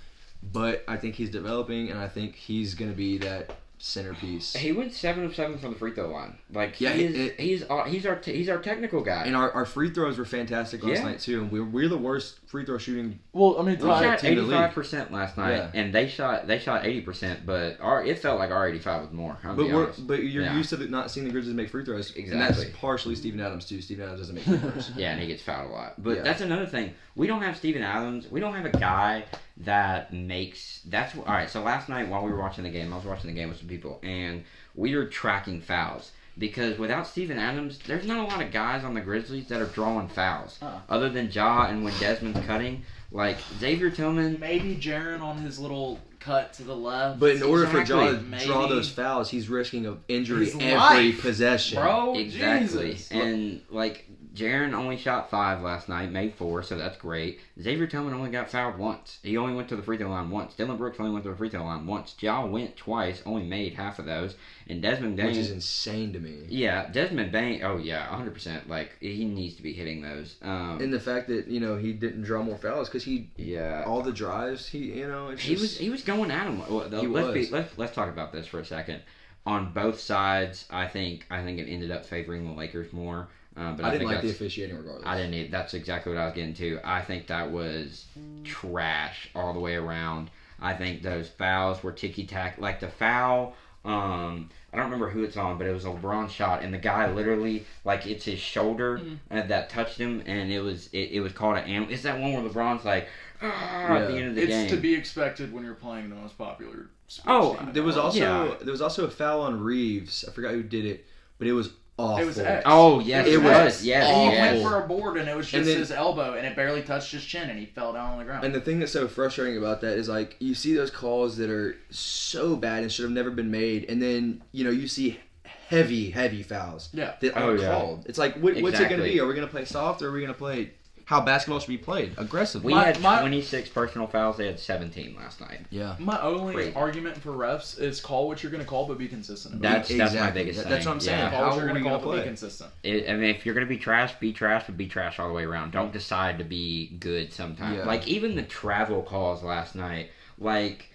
but I think he's developing, and I think he's gonna be that centerpiece. He went 7 of 7 from the free throw line. Like Yeah, he's our technical guy. And our free throws were fantastic last Yeah. night too. And we're the worst free throw shooting. Well, I mean, We shot team in the league. 85% last night, Yeah. and they shot 80%. But it felt like our 85 was more. I'm But be honest. but you're Yeah. used to not seeing the Grizzlies make free throws. And Exactly. that's partially Steven Adams too. Steven Adams doesn't make free throws. Yeah, and he gets fouled a lot. But Yeah. that's another thing. We don't have Steven Adams. We don't have a guy that makes. All right. So last night while we were watching the game, I was watching the game with some people, and we were tracking fouls. because without Steven Adams, there's not a lot of guys on the Grizzlies that are drawing fouls. Other than Ja and when Desmond's cutting. Like, Xavier Tillman... Maybe Jaren on his little cut to the left. But in order for Ja to Maybe. draw those fouls, he's risking an injury His every life, possession. Bro, Exactly. Jesus. And, like, Jaren only shot 5 last night, made 4, so that's great. Xavier Tillman only got fouled once. He only went to the free throw line once. Dylan Brooks only went to the free throw line once. Ja went twice, only made half of those. And Desmond Bain... Which is insane to me. Yeah, Desmond Bain... Oh, yeah, 100%. Like, he needs to be hitting those. And the fact that, he didn't draw more fouls because he... Yeah. All the drives, it's He was going at him. Well, let's talk about this for a second. On both sides, I think it ended up favoring the Lakers more. But I didn't like the officiating regardless. I didn't either. That's exactly what I was getting to. I think that was trash all the way around. I think those fouls were ticky-tack. Like the foul, I don't remember who it's on, but it was a LeBron shot, and the guy literally, like, it's his shoulder that touched him, and it was called an animal. It's that one where LeBron's like, at the end of the game. It's to be expected when you're playing the most popular sports team. There was also a foul on Reeves. I forgot who did it, but it was awful. It was X. Oh, yes, it was. Yes, He yes. went for a board, and it was just his elbow, and it barely touched his chin, and he fell down on the ground. And the thing that's so frustrating about that is, like, you see those calls that are so bad and should have never been made, and then, you see heavy fouls that aren't called. It's like, what's it going to be? Are we going to play soft, or are we going to play how basketball should be played? Aggressively. We had 26 personal fouls. They had 17 last night. Yeah. My only argument for refs is call what you're going to call, but be consistent about it. That's my biggest thing. That's what I'm saying. Call How what you're are we going to going to call, but play? be consistent. I mean, if you're going to be trash, but be trash all the way around. Don't decide to be good sometimes. Yeah. Like, even the travel calls last night, like...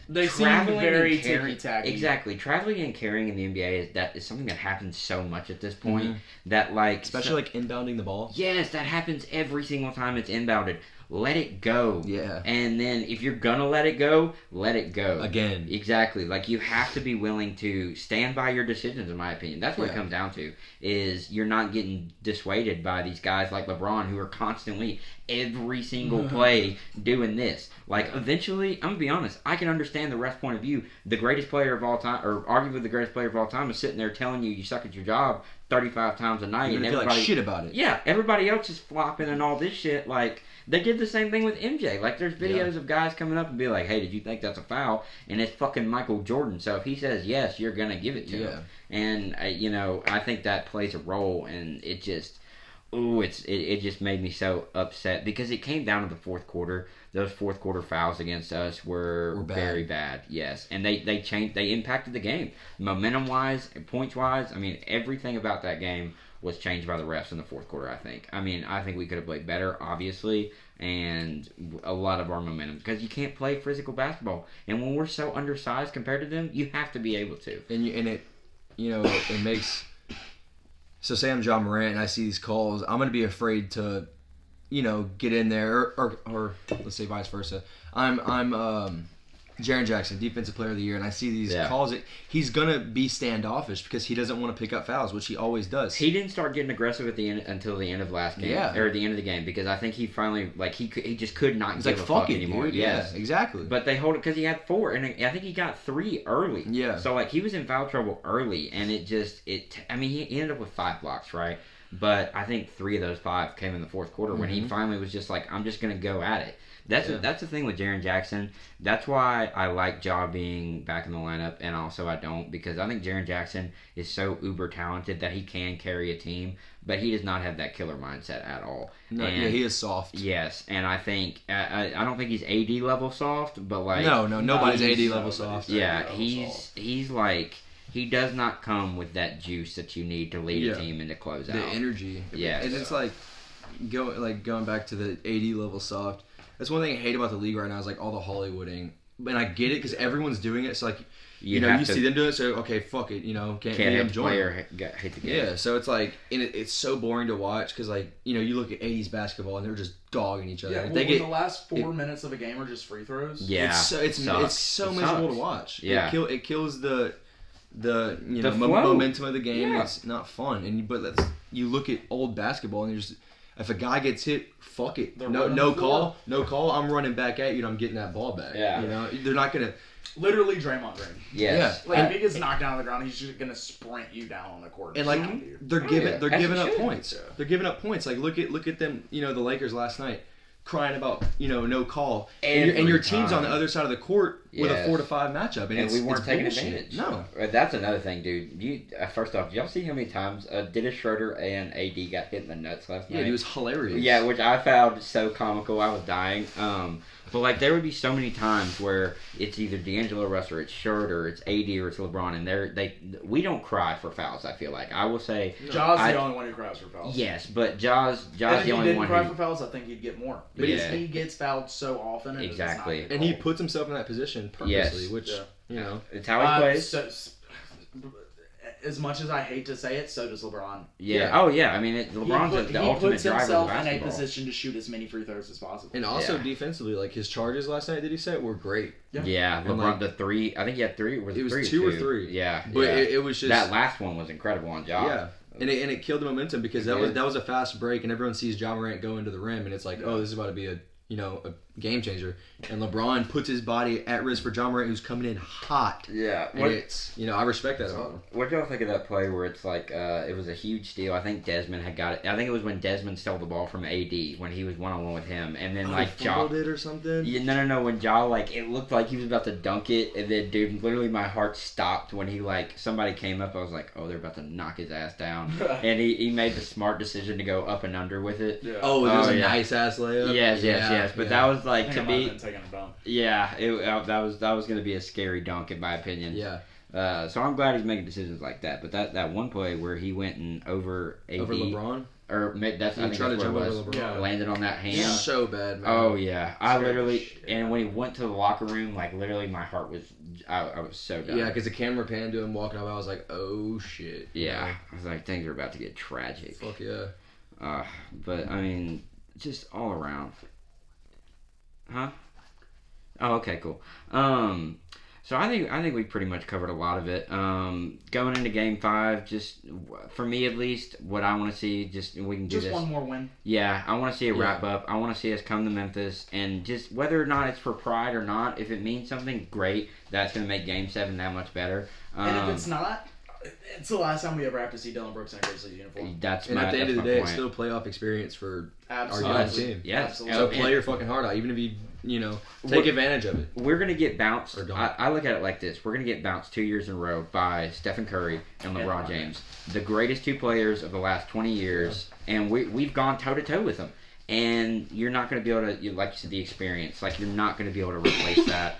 They seem traveling very and carrying- ticky-tacky. Exactly. Traveling and carrying in the NBA is something that happens so much at this point that, like... Especially, like, inbounding the ball. Yes, that happens every single time it's inbounded. Let it go. Yeah. And then if you're gonna let it go, let it go. Again. Exactly. Like, you have to be willing to stand by your decisions, in my opinion. That's what it comes down to, is you're not getting dissuaded by these guys like LeBron who are constantly, every single play, doing this. Like, eventually, I'm gonna be honest, I can understand the ref's point of view. The greatest player of all time, or arguably the greatest player of all time, is sitting there telling you suck at your job 35 times a night. You're and gonna feel everybody, like shit about it. Yeah, everybody else is flopping and all this shit. Like, they did the same thing with MJ. Like, there's videos of guys coming up and be like, hey, did you think that's a foul? And it's fucking Michael Jordan. So if he says yes, you're going to give it to him. And, I think that plays a role. And it just, it just made me so upset. Because it came down to the fourth quarter. Those fourth quarter fouls against us were very bad. Yes. And they impacted the game. Momentum-wise, points-wise, I mean, everything about that game was changed by the refs in the fourth quarter, I think. I mean, I think we could have played better, obviously, and a lot of our momentum. Because you can't play physical basketball. And when we're so undersized compared to them, you have to be able to. And it makes... So say I'm John Morant and I see these calls, I'm going to be afraid to, get in there, or let's say vice versa. I'm Jaren Jackson, Defensive Player of the Year, and I see these calls. He's gonna be standoffish because he doesn't want to pick up fouls, which he always does. He didn't start getting aggressive at the end until the end of last game, or the end of the game, because I think he finally he just could not give a fuck anymore. Dude. Yes, yeah, exactly. But they hold it because he had 4, and I think he got 3 early. Yeah. So he was in foul trouble early, and he ended up with 5 blocks, right? But I think 3 of those 5 came in the fourth quarter when he finally was just like, I'm just gonna go at it. That's the thing with Jaren Jackson. That's why I like Ja being back in the lineup, and also I don't, because I think Jaren Jackson is so uber talented that he can carry a team, but he does not have that killer mindset at all. No, he is soft. Yes, and I think I don't think he's AD level soft, but nobody's AD level soft. Yeah, he's like, he does not come with that juice that you need to lead a team and to close out. The energy. Yeah, and it's like going back to the AD level soft. That's one thing I hate about the league right now is like all the Hollywooding. And I get it because everyone's doing it. So like, you see them doing it. So okay, fuck it. Can't have a player hit the game. Yeah. So it's like, and it's so boring to watch because like you look at 80s basketball and they're just dogging each other. Yeah, when the last 4 minutes of a game are just free throws. Yeah, it's so miserable to watch. Yeah, it kills the flow. momentum of the game. Yeah. It's not fun. But you look at old basketball and there's. If a guy gets hit, fuck it. No call. I'm running back at you and I'm getting that ball back. Yeah. They're not gonna. Literally Draymond Green. Yes. Like, if he gets knocked down on the ground, he's just gonna sprint you down on the court. And like they're giving up should. points. They're giving up points. Like look at them. You know the Lakers last night crying about no call, and your team's on the other side of the court with a 4-5 matchup, and we weren't taking bullshit. advantage. No, that's another thing, dude. First off, did y'all see how many times Dennis Schroeder and AD got hit in the nuts last night? Yeah, it was hilarious. Yeah, which I found so comical. I was dying. But like there would be so many times where it's either D'Angelo Russell, or it's Schroeder, it's AD, or it's LeBron, and we don't cry for fouls. I feel like I will say Ja's the only one who cries for fouls. Yes, but Ja's the only one. If he didn't cry for fouls, I think he'd get more because he gets fouled so often. And exactly, and he puts himself in that position purposely, which it's how he plays. So, as much as I hate to say it, so does LeBron. Yeah. Oh, yeah. I mean, LeBron's the ultimate driver of basketball. He puts himself in a position to shoot as many free throws as possible. And also defensively, like his charges last night, did he say, were great. Yeah. LeBron, the three. I think he had three. It was two or three. Yeah. But it was just that last one was incredible on Ja. Yeah. And it killed the momentum because that was a fast break, and everyone sees Ja Morant go into the rim, and it's like, oh, this is about to be a game changer. And LeBron puts his body at risk for Ja Morant, who's coming in hot. Yeah. And it's, I respect that about him. What do y'all think of that play where it's like, it was a huge steal? I think Desmond had got it. I think it was when Desmond stole the ball from AD when he was one-on-one with him. And then, Ja did or something? Yeah, no. When Ja, it looked like he was about to dunk it. And then, dude, literally my heart stopped when he, somebody came up. I was like, oh, they're about to knock his ass down. And he made the smart decision to go up and under with it. Yeah. Oh, it was a nice-ass layup? Yes. But that was, to me... taking a dump. Yeah, that was going to be a scary dunk in my opinion. Yeah. So I'm glad he's making decisions like that. But that one play where he went and over AD, over LeBron, or I think that's what it was. Yeah. Landed on that hand. So bad, man. Oh yeah, I literally and when he went to the locker room, literally my heart was I was so done. Yeah, because the camera panned to him walking up. I was like, oh shit. Yeah, I was like, things are about to get tragic. Fuck yeah. But I mean, just all around. Huh? Oh, okay, cool. So I think we pretty much covered a lot of it. Going into Game 5, just for me at least, what I want to see, we can do just this. One more win. Yeah, I want to see a wrap up. I want to see us come to Memphis, and just whether or not it's for pride or not, if it means something, great. That's going to make Game 7 that much better. And if it's not, it's the last time we ever have to see Dillon Brooks in a Grizzlies uniform. And at the end of the day, it's still playoff experience for our young team. Yes. So play your fucking heart out, even if you take advantage of it. We're going to get bounced. I look at it like this. We're going to get bounced 2 years in a row by Stephen Curry and LeBron James. The greatest two players of the last 20 years. Yeah. And we've gone toe-to-toe with them. And you're not going to be able to, like you said, the experience. You're not going to be able to replace that.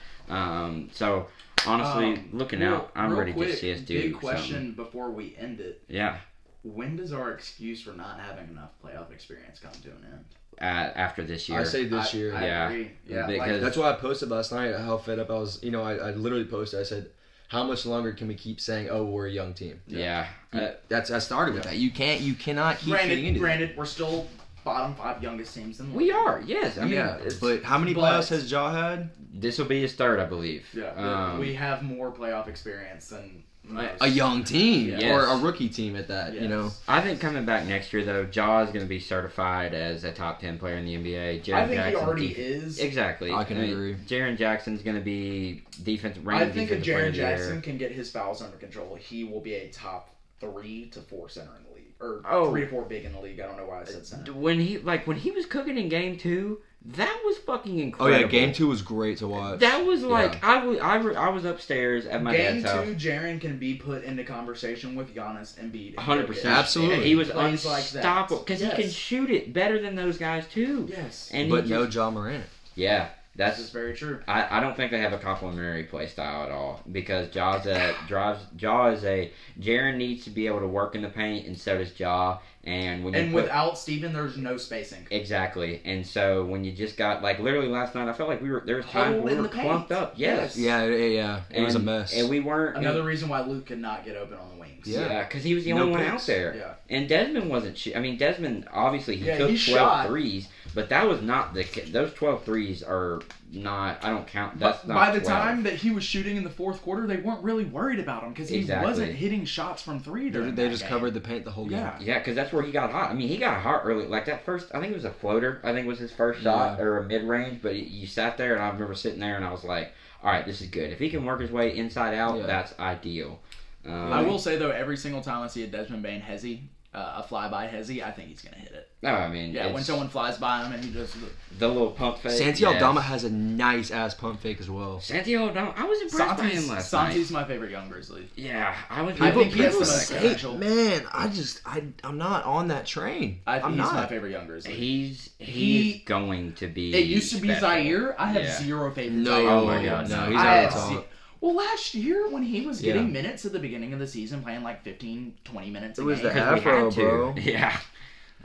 So... Honestly, looking out, I'm ready to see us do big question something. Before we end it. Yeah. When does our excuse for not having enough playoff experience come to an end? After this year. I say this year. I agree. Yeah, because that's why I posted last night how fed up I was. I literally posted, I said, how much longer can we keep saying, oh, we're a young team? Yeah. I started with that. You cannot keep getting into Granted, we're still bottom 5 youngest teams in the league. We are, yes. I mean, but how many playoffs has Ja had? This will be his third, I believe. Yeah, we have more playoff experience than most. A young team, yes. Or a rookie team at that. Yes. I think coming back next year though, Ja is going to be certified as a top 10 player in the NBA. I think he already is. Exactly. I can agree. Jaren Jackson's going to be defensive. I think if Jaren Jackson can get his fouls under control, he will be a top 3 to 4 center in the league, or 3 to 4 big in the league. I don't know why I said center. When he was cooking in Game 2. That was fucking incredible. Oh yeah, Game 2 was great to watch. That was I was upstairs at my dad's house. Game 2, Jaren can be put into conversation with Giannis and Embiid. 100%, absolutely. And he was unstoppable because he can shoot it better than those guys too. Yes, but no Ja Morant. Yeah. That's just very true. I don't think they have a complementary play style at all because Jaren needs to be able to work in the paint and so does Ja. And without Steven, there's no spacing. Exactly. And so when you just got literally last night, I felt like there was times we were clumped up. Yes. Yeah. It was a mess. And we weren't. Another reason why Luke could not get open on the wings. Yeah, because he was the only one out there. Yeah. And Desmond wasn't. Desmond obviously he took 12 threes, But that was not those 12 threes are not. I don't count. That's not. By the 12. time that he was shooting in the fourth quarter, they weren't really worried about him because he wasn't hitting shots from three. They just covered the paint the whole game. Yeah, because that's where he got hot. I mean, he got hot early. Like that first, I think it was a floater. I think was his first shot or a mid range. But you sat there, and I remember sitting there, and I was like, "All right, this is good. If he can work his way inside out, that's ideal." I will say though, every single time I see a Desmond Bain hezzy, a flyby hezzy, I think he's gonna hit it. No, I mean, when someone flies by him and he just the little pump fake. Santi Aldama has a nice ass pump fake as well. Santi Aldama, I was impressed by him last night. Santi's my favorite young Grizzly. Yeah, I think he has the most potential. Man, I'm not on that train. He's my favorite young Grizzly. He's going to be. It used to be special. Zaire. I have zero faith in No, Zaire. Oh my god, no, no. he's out of top. Well, last year when he was getting minutes at the beginning of the season, playing like 15, 20 minutes a game. It was the afro, bro. Yeah.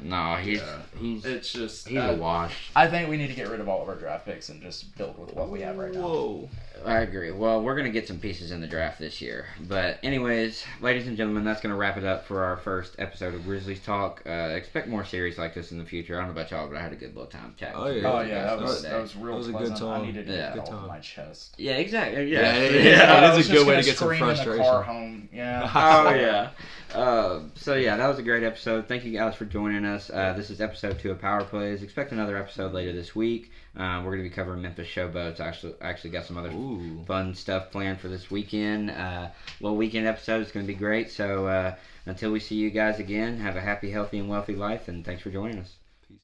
No, he's a wash. I think we need to get rid of all of our draft picks and just build with what we have right now. Whoa. I agree. Well, we're going to get some pieces in the draft this year. But anyways, ladies and gentlemen, that's going to wrap it up for our first episode of Grizzlies Talk. Expect more series like this in the future. I don't know about y'all, but I had a good little time chatting. Oh, yeah. That was real That was a pleasant. good time. I needed to get that off my chest. Yeah, exactly. Yeah, Yeah. it is a good way to get some frustration. In the car home. Yeah. Oh, yeah. So yeah, that was a great episode. Thank you guys for joining us. This is episode 2 of Power Plays. Expect another episode later this week. We're going to be covering Memphis Showboats. Actually got some other fun stuff planned for this weekend. Little weekend episode. It's going to be great. So until we see you guys again, have a happy, healthy, and wealthy life. And thanks for joining us.